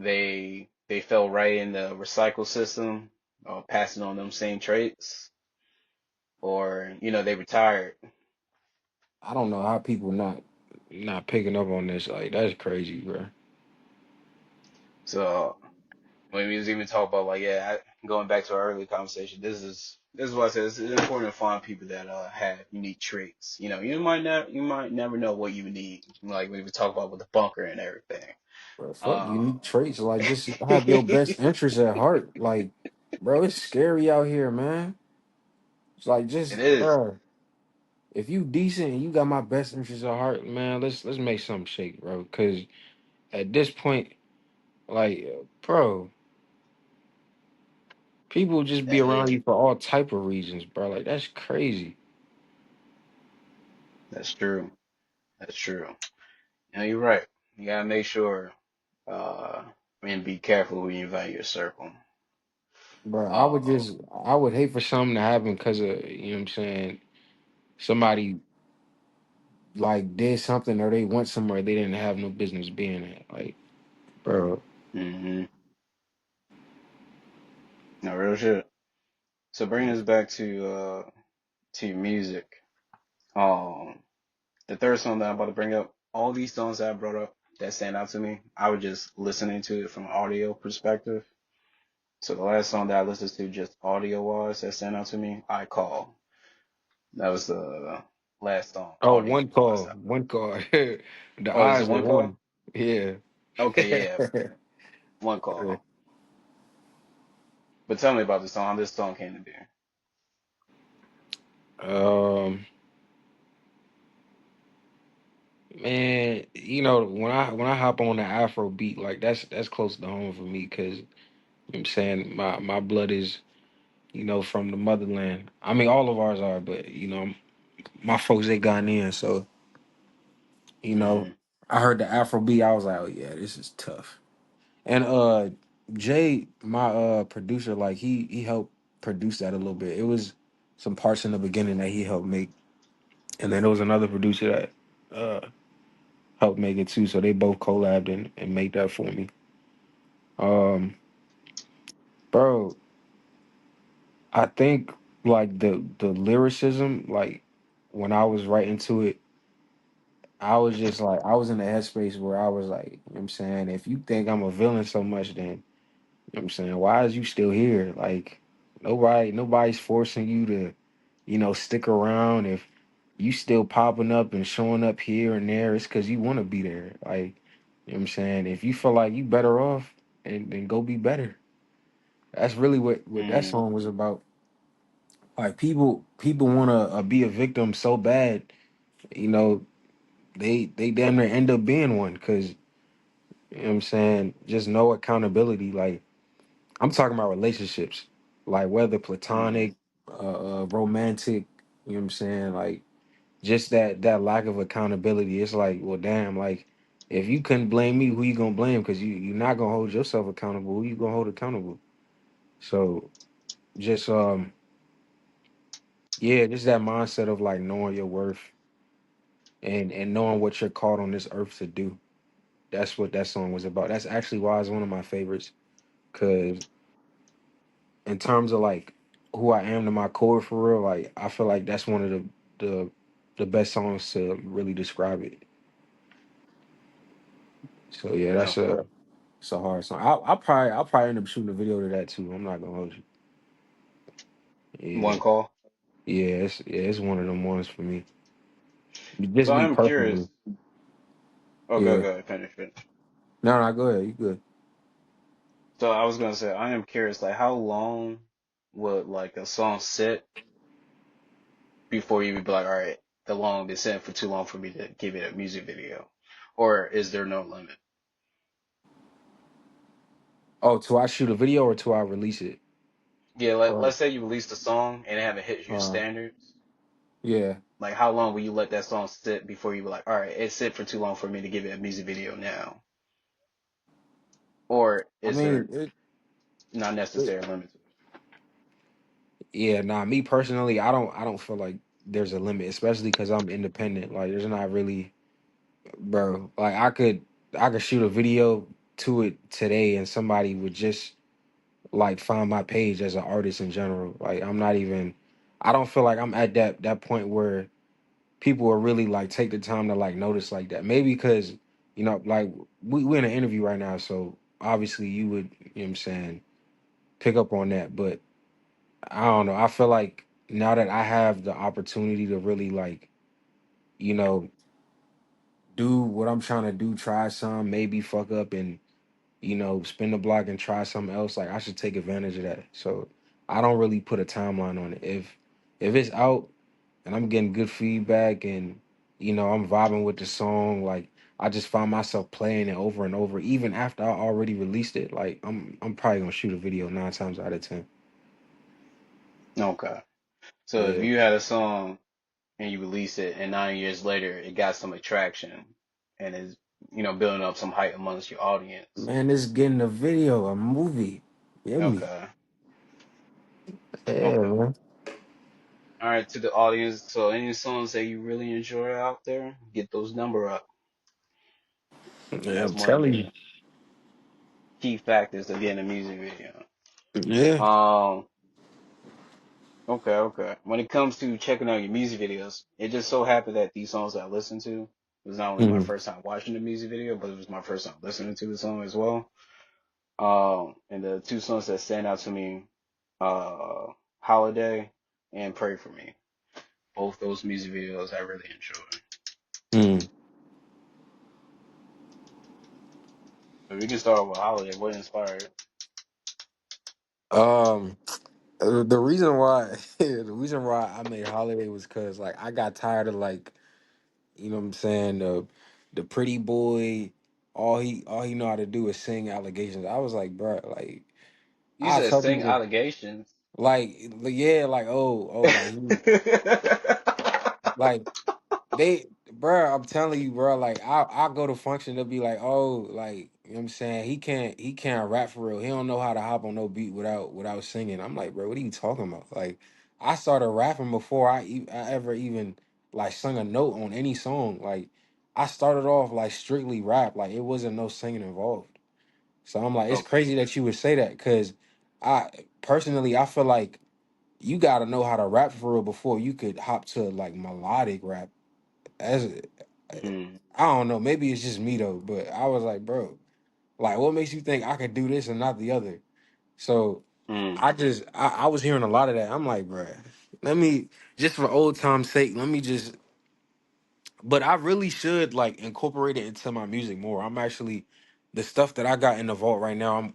they fell right in the recycle system, passing on them same traits, or they retired. I don't know how people not picking up on this. Like that's crazy, bro. So when we was even talk about like going back to our early conversation, this is why I said it's important to find people that have unique traits. You might never know what you need. Like we would talk about with the bunker and everything. Bro, fuck Um, unique traits. Like just have your best it interests at heart. Like, bro, it's scary out here, man. It's like just, is. bro. If you decent and you got my best interests at heart, man, let's make something shake, bro. Cause at this point, like, bro, people just be around Yeah, you for all type of reasons, bro. Like that's crazy, that's true. That's true. You're right. You gotta make sure uh and be careful when you invite your circle. bro. Um, I would hate for something to happen because of you know what I'm saying. Somebody like did something or they went somewhere they didn't have no business being at. Like, bro, hmm No real shit. So bringing us back to music. Um, the third song that I'm about to bring up, all these songs that I brought up that stand out to me, I was just listening to it from an audio perspective. So the last song that I listened to just audio wise that stand out to me, I Call. That was the last song oh, audio wise. one call. The Oh, is it eyes are one call? one. Yeah. Okay, yeah, one call. But tell me about the song. This song came to be. um, man, you know when I hop on the Afro beat, like that's close to home for me because you know what I'm saying my blood is from the motherland. I mean, all of ours are, but my folks they Ghanaian, so you know Mm-hmm. I heard the Afro beat, I was like, oh yeah, this is tough. And Jay, my producer, like he helped produce that a little bit. It was some parts in the beginning that he helped make, and then there was another producer that helped make it too. So they both collabed and made that for me. Um, bro, I think like the lyricism, like when I was writing to it, I was just like I was in a headspace where I was like, you know what I'm saying, if you think I'm a villain so much, then you know what I'm saying, why is you still here? Like nobody's forcing you to, stick around. If you still popping up and showing up here and there, it's because you want to be there. Like, you know what I'm saying? If you feel like you better off, and then go be better. That's really what that Mm-hmm. song was about. Like people want to be a victim so bad, you know, they damn near end up being one because you know what I'm saying. Just no accountability. Like I'm talking about relationships, like whether Mm-hmm. platonic, romantic. You know what I'm saying? Like just that lack of accountability. It's like, well, damn. Like if you couldn't blame me, who you gonna blame? Because you're not gonna hold yourself accountable. Who you gonna hold accountable? So just yeah, just that mindset of like knowing your worth and knowing what you're called on this earth to do. That's what that song was about. That's actually why it's one of my favorites. Cause in terms of like who I am to my core for real, like I feel like that's one of the the best songs to really describe it. So yeah, No, for real. it's a hard song. I'll probably end up shooting a video to that too. I'm not gonna hold you. One Yeah. call. It's one of them ones for me. Just So me I'm curious. personally. Oh, Yeah. go ahead, finish. No, go ahead. You good. So I was gonna say I am curious, like how long would like a song sit before you would be like, all right, the long been sitting for too long for me to give it a music video, or is there no limit? Oh, till I shoot a video or till I release it? Yeah, Or let's say you released a song and it haven't hit your uh, standards. yeah. Like, how long will you let that song sit before you be like, all right, it sit for too long for me to give it a music video now? Or I is mean, there not it necessary limit to yeah, nah. Me personally, I don't feel like there's a limit, especially because I'm independent. Like, there's not really, bro. Like, I could shoot a video to it today, and somebody would just like find my page as an artist in general. Like, I'm not even. I don't feel like I'm at that point where people will really like take the time to like notice like that. Maybe because like we're in an interview right now, so obviously you would, you know what I'm saying, pick up on that. But I don't know. I feel like now that I have the opportunity to really like, you know, do what I'm trying to do, try some, maybe fuck up and, spin the block and try something else, like I should take advantage of that. So I don't really put a timeline on it. If it's out and I'm getting good feedback and I'm vibing with the song, like I just find myself playing it over and over, even after I already released it. Like I'm probably gonna shoot a video 9 times out of 10. it? Okay. So if Yeah. you had a song and you release it, and 9 years later it got some attraction and is building up some hype amongst your audience. Man, this getting a video, a movie. Get me. Okay. Yeah, Okay. man. All right, to the audience. So any songs that you really enjoy out there, get those number up. Yeah, That's I'm one of telling the you. key factors of getting a music video. Yeah. Um. Okay. Okay. When it comes to checking out your music videos, it just so happened that these songs that I listened to was not only my Mhm. first time watching the music video, but it was my first time listening to the song as well. And the two songs that stand out to me, uh, Holiday and Pray for Me. Both those music videos I really enjoy. Mm. But we can start with Holiday. What inspired? Um, the reason why the reason why I made Holiday was because like I got tired of like what I'm saying, the pretty boy. All he know how to do is sing allegations. I was like, bro, like You I said tell sing people allegations. like, yeah, like oh like like they, bro, I'm telling you, bro, like I go to function, they'll be like, oh, like, what I'm saying, he can't rap for real. He don't know how to hop on no beat without singing. I'm like, bro, what are you talking about? Like, I started rapping before I ever even like sung a note on any song. Like, I started off like strictly rap. Like, it wasn't no singing involved. So I'm like, it's Okay. crazy that you would say that because I personally I feel like you gotta know how to rap for real before you could hop to like melodic rap. As Mm, I don't know, maybe it's just me though, but I was like, bro, like, what makes you think I could do this and not the other? So mm, I was hearing a lot of that. I'm like, bro, let me just for old time's sake, let me just. But I really should like incorporate it into my music more. I'm actually the stuff that I got in the vault right now.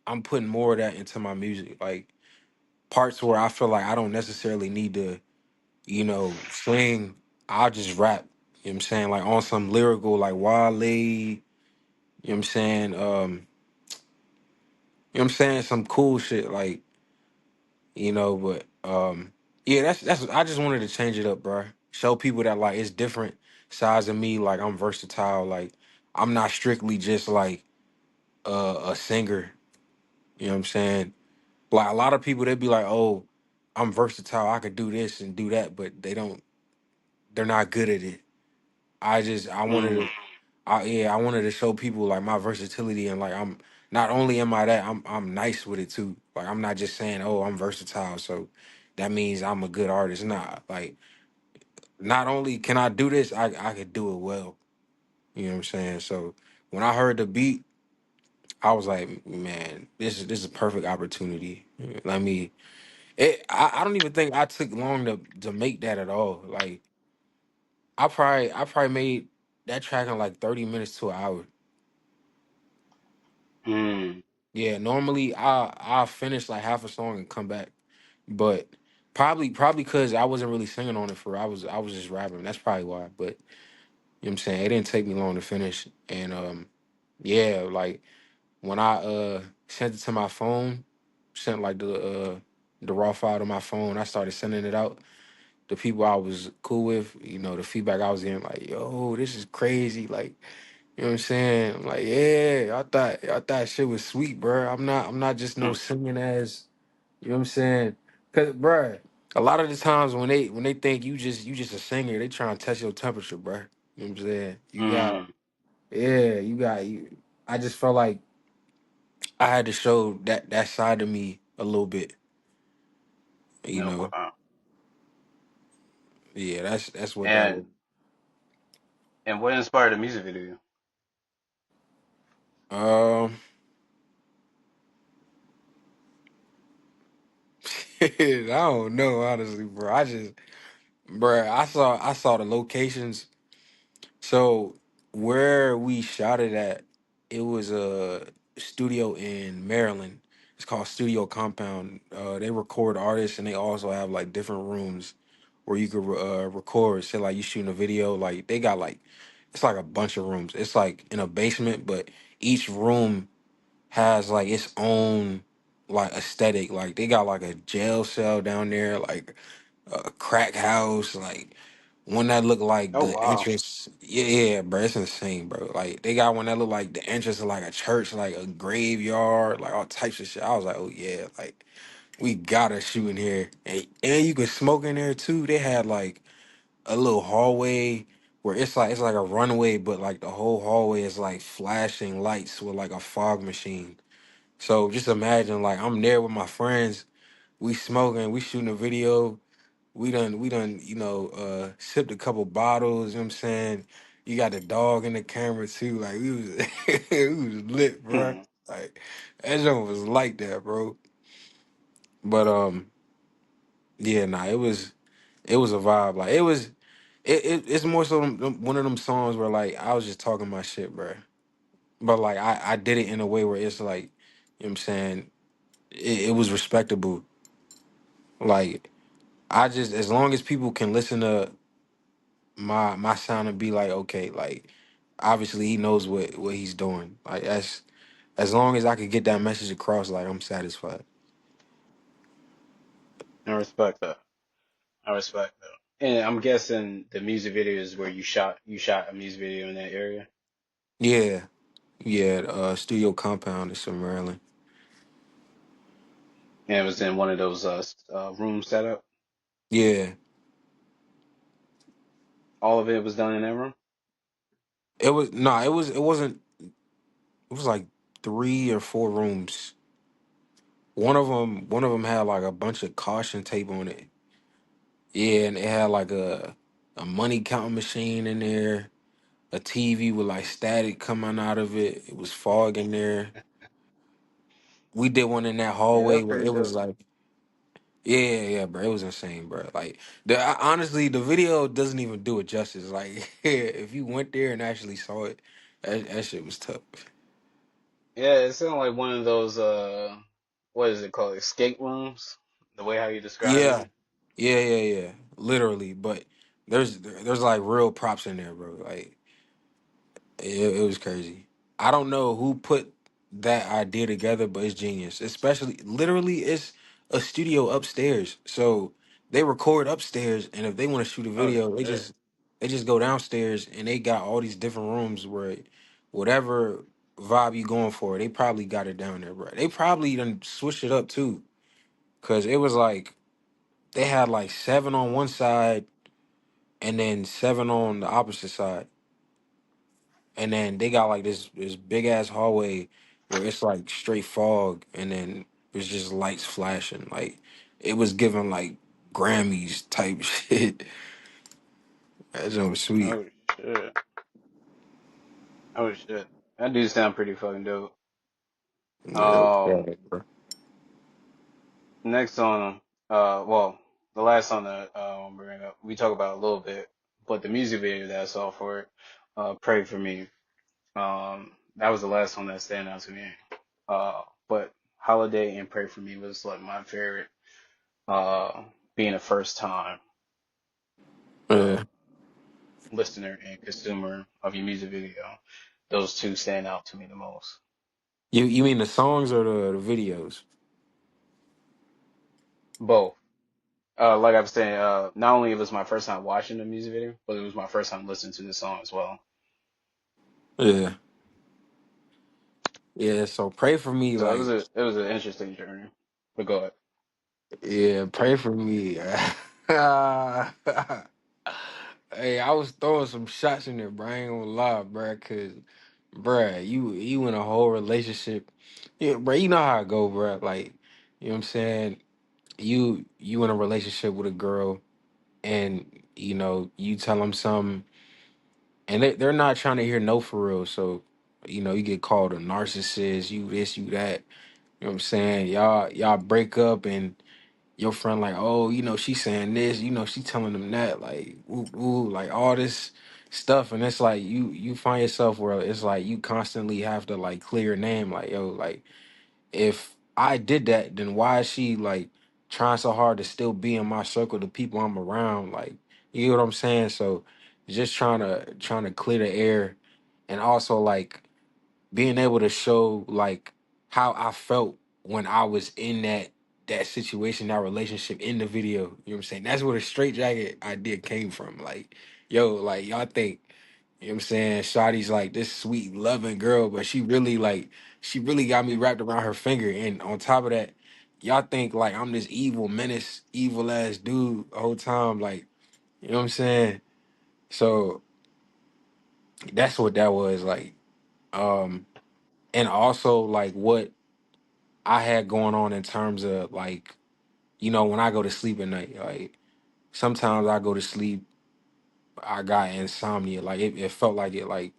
I'm putting more of that into my music, like parts where I feel like I don't necessarily need to sing. I'll just rap. You know what I'm saying? Like on some lyrical, like Wale, what I'm saying? What I'm saying? Some cool shit, like, but yeah, that's I just wanted to change it up, bro. Show people that like it's different sides of me, like I'm versatile, like I'm not strictly just like a singer, you know what I'm saying? Like a lot of people they'd be like, "Oh, I'm versatile. I could do this and do that," but they're not good at it. I wanted mm, to I wanted to show people like my versatility and like I'm not only am I that I'm nice with it too. Like I'm not just saying, "Oh, I'm versatile." So that means I'm a good artist. Nah, like not only can I do this, I could do it well. You know what I'm saying? So when I heard the beat, I was like, "Man, this is a perfect opportunity." Let me I don't even think I took long to make that at all. Like I probably made that track in like 30 minutes to an hour. mm. Yeah, normally I finish like half a song and come back, but Probably because I wasn't really singing on it for I was just rapping. That's probably why. But you know what I'm saying? It didn't take me long to finish. And yeah, like when I sent it to my phone, sent like the raw file to my phone, I started sending it out. The people I was cool with, you know, the feedback I was getting, like, yo, this is crazy. Like, you know what I'm saying? I'm like, yeah, I thought shit was sweet, bro. I'm not just no Hmm. singing ass. You know what I'm saying? Cause, bruh, a lot of the times when they think you just a singer, they trying to test your temperature, bruh. You know what I'm saying? Mm. You got you. I just felt like I had to show that side of me a little bit. You No, know? wow. Yeah, that's what that was. And what inspired the music video? Um, I don't know honestly, bro. I saw the locations. So where we shot it at, it was a studio in Maryland. It's called Studio Compound. They record artists, and they also have like different rooms where you could record. Say like you shooting a video, like they got like it's like a bunch of rooms. It's like in a basement, but each room has like its own like aesthetic. Like they got like a jail cell down there, like a crack house, like one that look like Oh the wow. entrance. Yeah, yeah, bro, it's insane, bro. Like they got one that look like the entrance of like a church, like a graveyard, like all types of shit. I was like, oh yeah, like we gotta shoot in here, and you could smoke in there too. They had like a little hallway where it's like a runway, but like the whole hallway is like flashing lights with like a fog machine. So just imagine like I'm there with my friends, we smoking, we shooting a video, we done, you know, sipped a couple bottles, you know what I'm saying? You got the dog in the camera too. Like we was we was lit, bro. Hmm. Like that joint was like that, bro. But yeah, nah, it was a vibe. Like it's more so one of them songs where like I was just talking my shit, bro. But like I did it in a way where it's like, you know what I'm saying, it was respectable. Like I just as long as people can listen to my sound and be like, okay, like obviously he knows what he's doing. Like that's as long as I could get that message across, like I'm satisfied. I respect that. I respect that. And I'm guessing the music video is where you shot a music video in that area. Yeah, yeah. Studio Compound is in Maryland. And it was in one of those room setup. Yeah, All of it was done in that room. it was nah. It wasn't. It was like 3 or 4 rooms. One of them had like a bunch of caution tape on it. Yeah, and it had like a money counting machine in there, a TV with like static coming out of it. It was fog in there. We did one in that Yeah, hallway that's where pretty it was dope. like, yeah, bro, it was insane, bro. Like honestly, the video doesn't even do it justice. Like, if you went there and actually saw it, that shit was tough. Yeah, it sounded like one of those what is it called? Escape rooms? The way how you describing Yeah, it. yeah, literally. But there's like real props in there, bro. Like it was crazy. I don't know who put that idea together, but it's genius. Especially, literally, it's a studio upstairs, so they record upstairs, and if they want to shoot a Oh video, shit. they just go downstairs, and they got all these different rooms where whatever vibe you going for, they probably got it down there, bro. They probably done switched it up too, cause it was like they had like 7 on one side and then 7 on the opposite side. And then they got like this big ass hallway where it's like straight fog, and then it's just lights flashing. Like it was giving like Grammys type shit. That joint was sweet. Oh shit. Oh shit. That do sound pretty fucking dope. Yeah, it was Um, bad, bro. next song, well, the last song that I'll bring up, we talk about a little bit, but the music video that I saw for it, "Pray for Me." That was the last song that stand out to me. But "Holiday" and "Pray for Me" was like my favorite. being a first time uh, Yeah. listener and consumer of your music video. Those two stand out to me the most. You mean the songs or the videos? Both. Like I was saying, not only it was my first time watching the music video, but it was my first time listening to the song as well. Yeah. Yeah. So pray for me, So like, it was an interesting journey. But go ahead. yeah, pray for me. Hey, I was throwing some shots in there, bro. I ain't gonna lie, bro, cause, bruh, you in a whole relationship. Yeah, bro, you know how I go, bro. Like, you know what I'm saying? You in a relationship with a girl, and you tell them something, and they're not trying to hear no for real. So, you get called a narcissist, you this, you that. You know what I'm saying? Y'all break up, and your friend like, oh, she's saying this, she telling them that, like, ooh, ooh, like all this stuff, and it's like you find yourself where it's like you constantly have to like clear your name, like, yo, like, if I did that, then why is she like trying so hard to still be in my circle, the people I'm around, like, you know what I'm saying? So just trying to clear the air, and also like being able to show like how I felt when I was in that situation, that relationship in the video. You know what I'm saying? That's where the straight jacket idea came from. Like, yo, like y'all think, you know what I'm saying, Shotty's like this sweet loving girl, but she really got me wrapped around her finger. And on top of that, y'all think like I'm this evil menace, evil ass dude the whole time. Like, you know what I'm saying? So that's what that was like. Um, and also like what I had going on in terms of like, when I go to sleep at night, like sometimes I go to sleep, I got insomnia. Like it felt like it, like,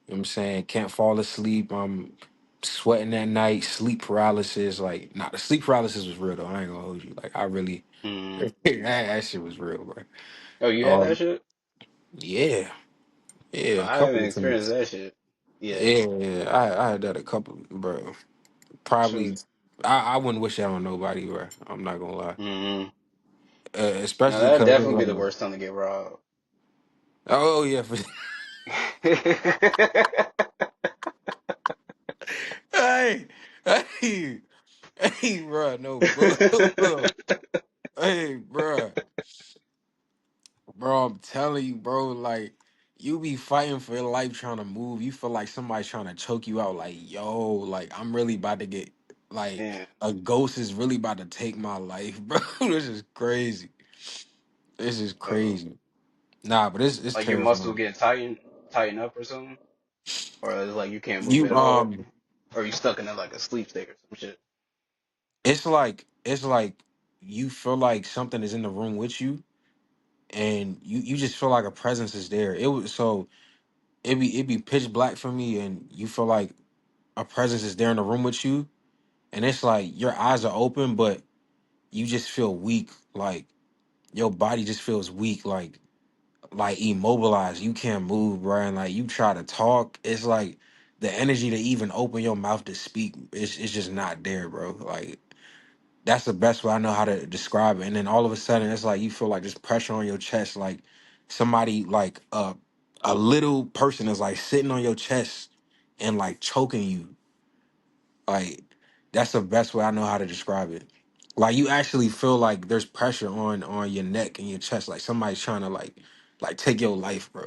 you know what I'm saying, can't fall asleep. I'm sweating at night, sleep paralysis. Like, nah, the sleep paralysis was real though. I ain't gonna hold you. Like I really Mm. that shit was real, bro. Oh, you had that Um shit? yeah, yeah, a I haven't couple of experienced times. that shit yet. Yeah, yeah. I had that a couple, bro. Shoot. Probably I wouldn't wish that on nobody, bro. I'm not gonna lie. Mm-hmm. Now Especially that'd because definitely be the worst time to get robbed. oh yeah, hey, hey, hey, bro, no, bro, hey, bro, I'm telling you, bro, like you be fighting for your life trying to move. You feel like somebody's trying to choke you out. Like, yo, like I'm really about to get like Yeah. a ghost is really about to take my life, bro. This is crazy. This is Uh, crazy. Nah, but it's like your muscles terrifying. get tighten up or something, or it's like you can't move You at all, or you stuck in like a sleep state or some shit. it's like you feel like something is in the room with you, and you just feel like a presence is there. It be pitch black for me, and you feel like a presence is there in the room with you, and it's like your eyes are open, but you just feel weak, like your body just feels weak, like immobilized. You can't move, bro. And like you try to talk, it's like the energy to even open your mouth to speak is just not there, bro. Like that's the best way I know how to describe it. And then all of a sudden, it's like you feel like just pressure on your chest, like somebody, like a little person is like sitting on your chest and like choking you. Like that's the best way I know how to describe it. Like you actually feel like there's pressure on your neck and your chest, like somebody's trying to like take your life, bro.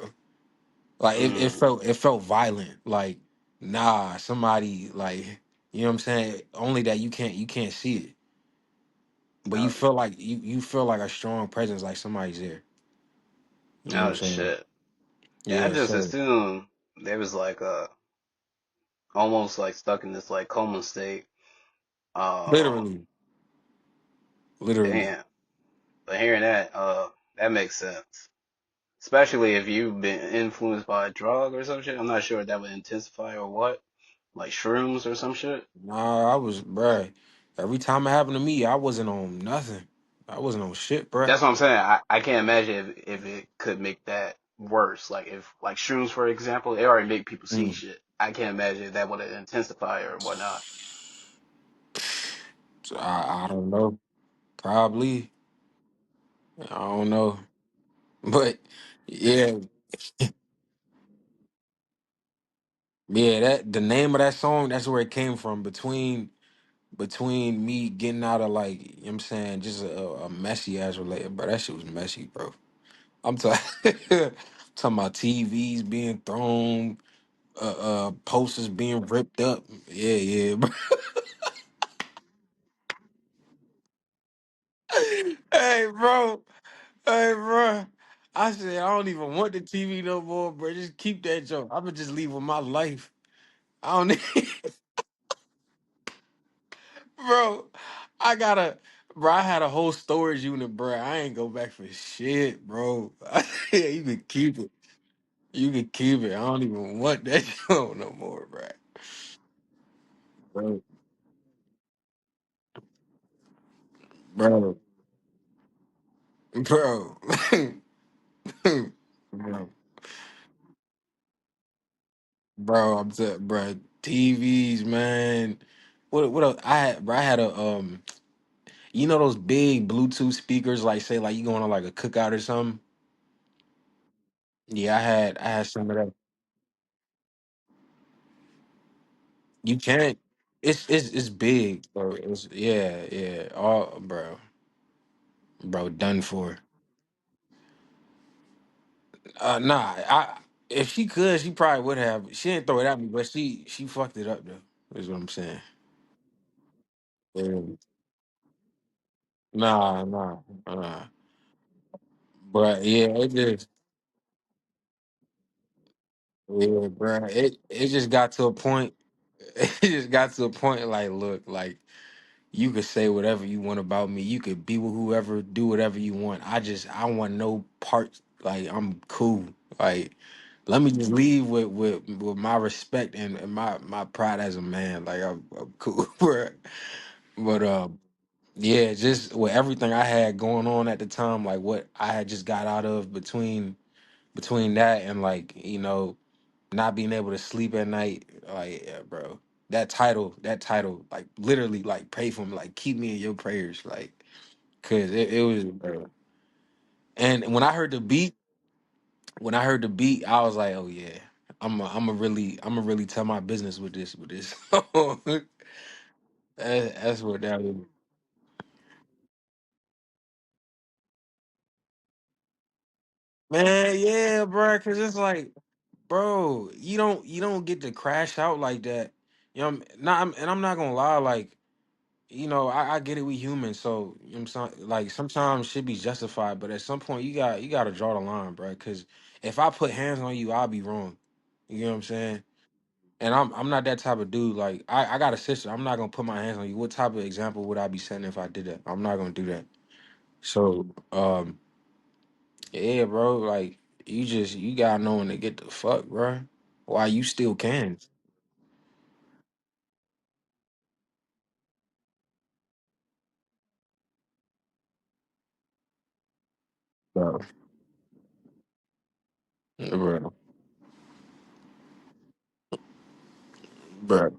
Like Mm. it felt violent. Like, nah, somebody, like, you know what I'm saying. Only that you can't see it, but you Oh, feel like you feel like a strong presence, like somebody's there. You know what I'm oh saying? shit. Yeah, I Yeah. just So assumed they was like almost like stuck in this like coma state. Uh, literally, literally. damn. But hearing that, that makes sense. Especially if you've been influenced by a drug or some shit. I'm not sure if that would intensify or what. Like shrooms or some shit. Nah, I was, bruh. Every time it happened to me, I wasn't on nothing. I wasn't on shit, bruh. That's what I'm saying. I can't imagine if it could make that worse. Like if like shrooms, for example, they already make people see Mm. shit. I can't imagine if that would intensify or whatnot. So I don't know. Probably. I don't know, but yeah, yeah. That the name of that song. That's where it came from. Between me getting out of like, you know what I'm saying, just a messy ass related, bro. That shit was messy, bro. I'm talking talking about TVs being thrown, posters being ripped up. Yeah, yeah, bro. Hey, bro. Hey, bro. I said I don't even want the TV no more, bro. Just keep that joke. I'ma just leave with my life. I don't need, bro. I gotta, bro. I had a whole storage unit, bro. I ain't go back for shit, bro. Yeah, you can keep it. You can keep it. I don't even want that show no more, bro. Bro, bro, bro, bro, bro. I'm saying, bro. TVs, man. What else? I had a you know those big Bluetooth speakers, like say like you going on like a cookout or something. Yeah, I had some of that. You can't. It's big, bro. It's yeah, yeah. All bro, done for. Nah, if she could, she probably would have. She didn't throw it at me, but she fucked it up though. Is what I'm saying. Yeah. Nah. But yeah, it just yeah, bro. It just got to a point. It just got to a point like, look, like you could say whatever you want about me. You could be with whoever, do whatever you want. I want no parts. Like I'm cool. Like let me just leave with my respect and my pride as a man. Like I'm cool, bro. But yeah, just with everything I had going on at the time, like what I had just got out of between that and like not being able to sleep at night, like yeah, bro. That title, like literally, like pray for me, like keep me in your prayers, like, cause it was, bro. And when I heard the beat, I was like, oh yeah, I'm a really tell my business with this. That's what that was. Man, yeah, bro, cause it's like, bro, you don't get to crash out like that. And I'm not gonna lie, like, I get it, we humans, so I'm saying, like sometimes shit be justified, but at some point you gotta draw the line, bro. Cause if I put hands on you, I'll be wrong. You know what I'm saying? And I'm not that type of dude. Like I got a sister. I'm not gonna put my hands on you. What type of example would I be setting if I did that? I'm not gonna do that. So yeah, bro, like you gotta know when to get the fuck, bro. Why you still can. Bro. Bro. Bro.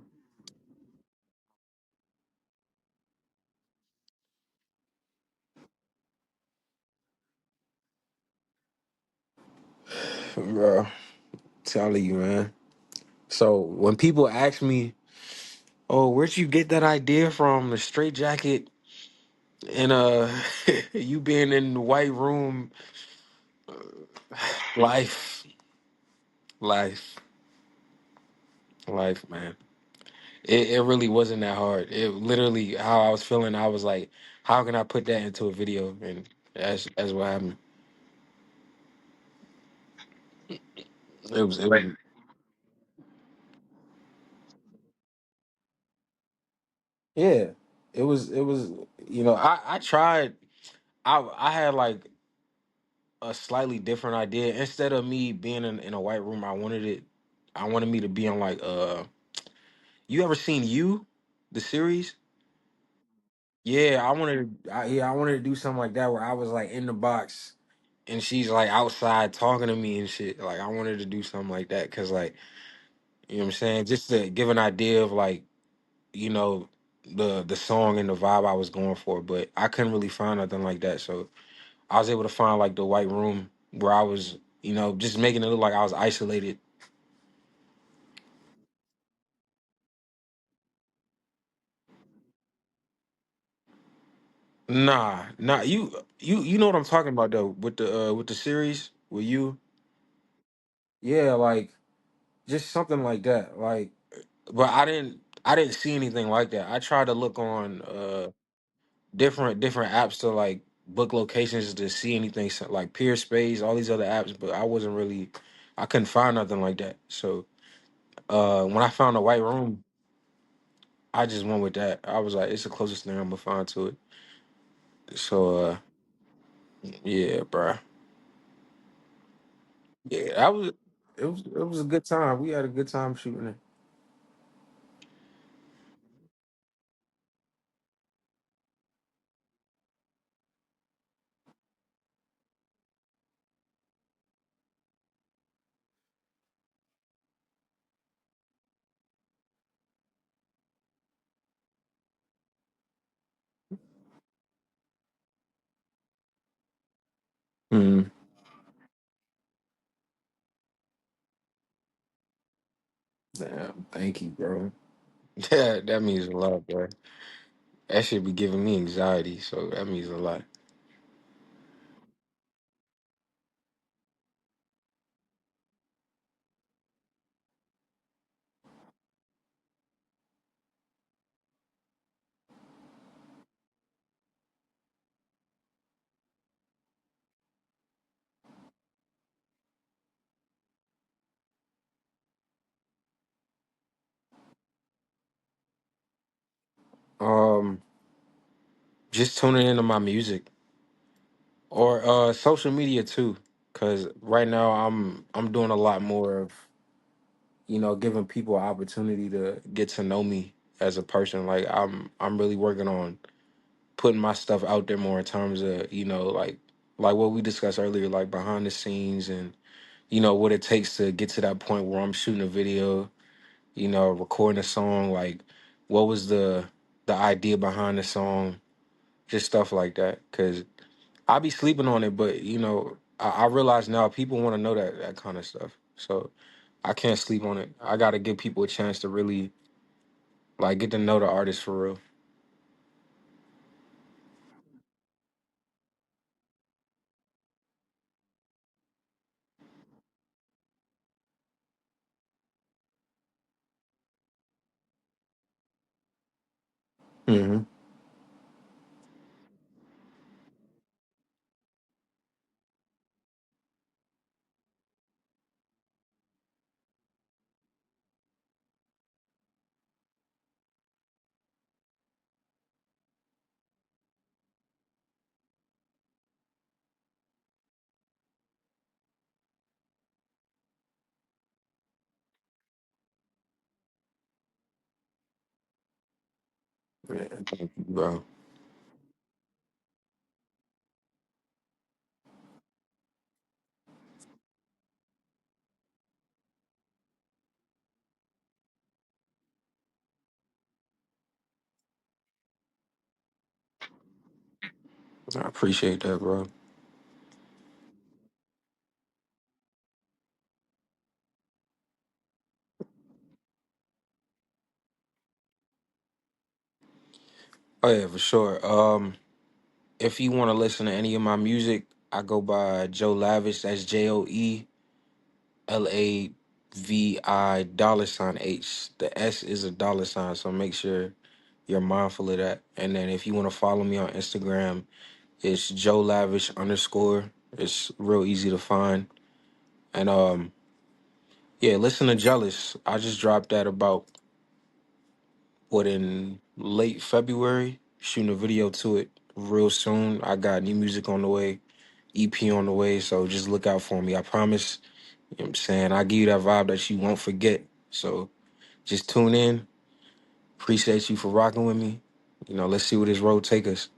Bro. Telling you, man. So when people ask me, "Oh, where'd you get that idea from? The straight jacket and you being in the white room, life, life, life, man. It really wasn't that hard. It literally how I was feeling. I was like, how can I put that into a video? And that's what happened. It was yeah. It was. I tried. I had like a slightly different idea. Instead of me being in a white room, I wanted me to be on like you ever seen You, the series? Yeah, I wanted to do something like that where I was like in the box and she's like outside talking to me and shit. Like I wanted to do something like that cuz like, you know what I'm saying, just to give an idea of like, you know, the song and the vibe I was going for, but I couldn't really find nothing like that. So I was able to find like the white room where I was, just making it look like I was isolated. Nah, you know what I'm talking about though with the series with you. Yeah, like just something like that. Like, but I didn't see anything like that. I tried to look on different apps to like book locations to see anything like Peer Space, all these other apps, but I couldn't find nothing like that. So when I found a white room, I just went with that. I was like, it's the closest thing I'm gonna find to it. So yeah, bruh. Yeah, it was a good time. We had a good time shooting it. Mm, damn, thank you, bro. Yeah, that means a lot, bro. That should be giving me anxiety, so that means a lot. Um, just tuning into my music or social media too, because right now I'm doing a lot more of giving people an opportunity to get to know me as a person. Like I'm really working on putting my stuff out there more in terms of like what we discussed earlier, like behind the scenes and what it takes to get to that point where I'm shooting a video, recording a song, like what was the idea behind the song, just stuff like that. Cause I be sleeping on it, but I realize now people want to know that kind of stuff. So I can't sleep on it. I got to give people a chance to really like get to know the artist for real. Hmm. Yeah, thank you, bro. I appreciate that, bro. Oh yeah, for sure. If you want to listen to any of my music, I go by Joe Lavish. That's JoeLaviH. The S is a dollar sign, so make sure you're mindful of that. And then if you want to follow me on Instagram, it's Joe Lavish underscore. It's real easy to find. And yeah, listen to Jealous. I just dropped that about in late February. Shooting a video to it real soon. I got new music on the way, EP on the way, so just look out for me. I promise. You know what I'm saying? I give you that vibe that you won't forget. So just tune in. Appreciate you for rocking with me. Let's see where this road take us.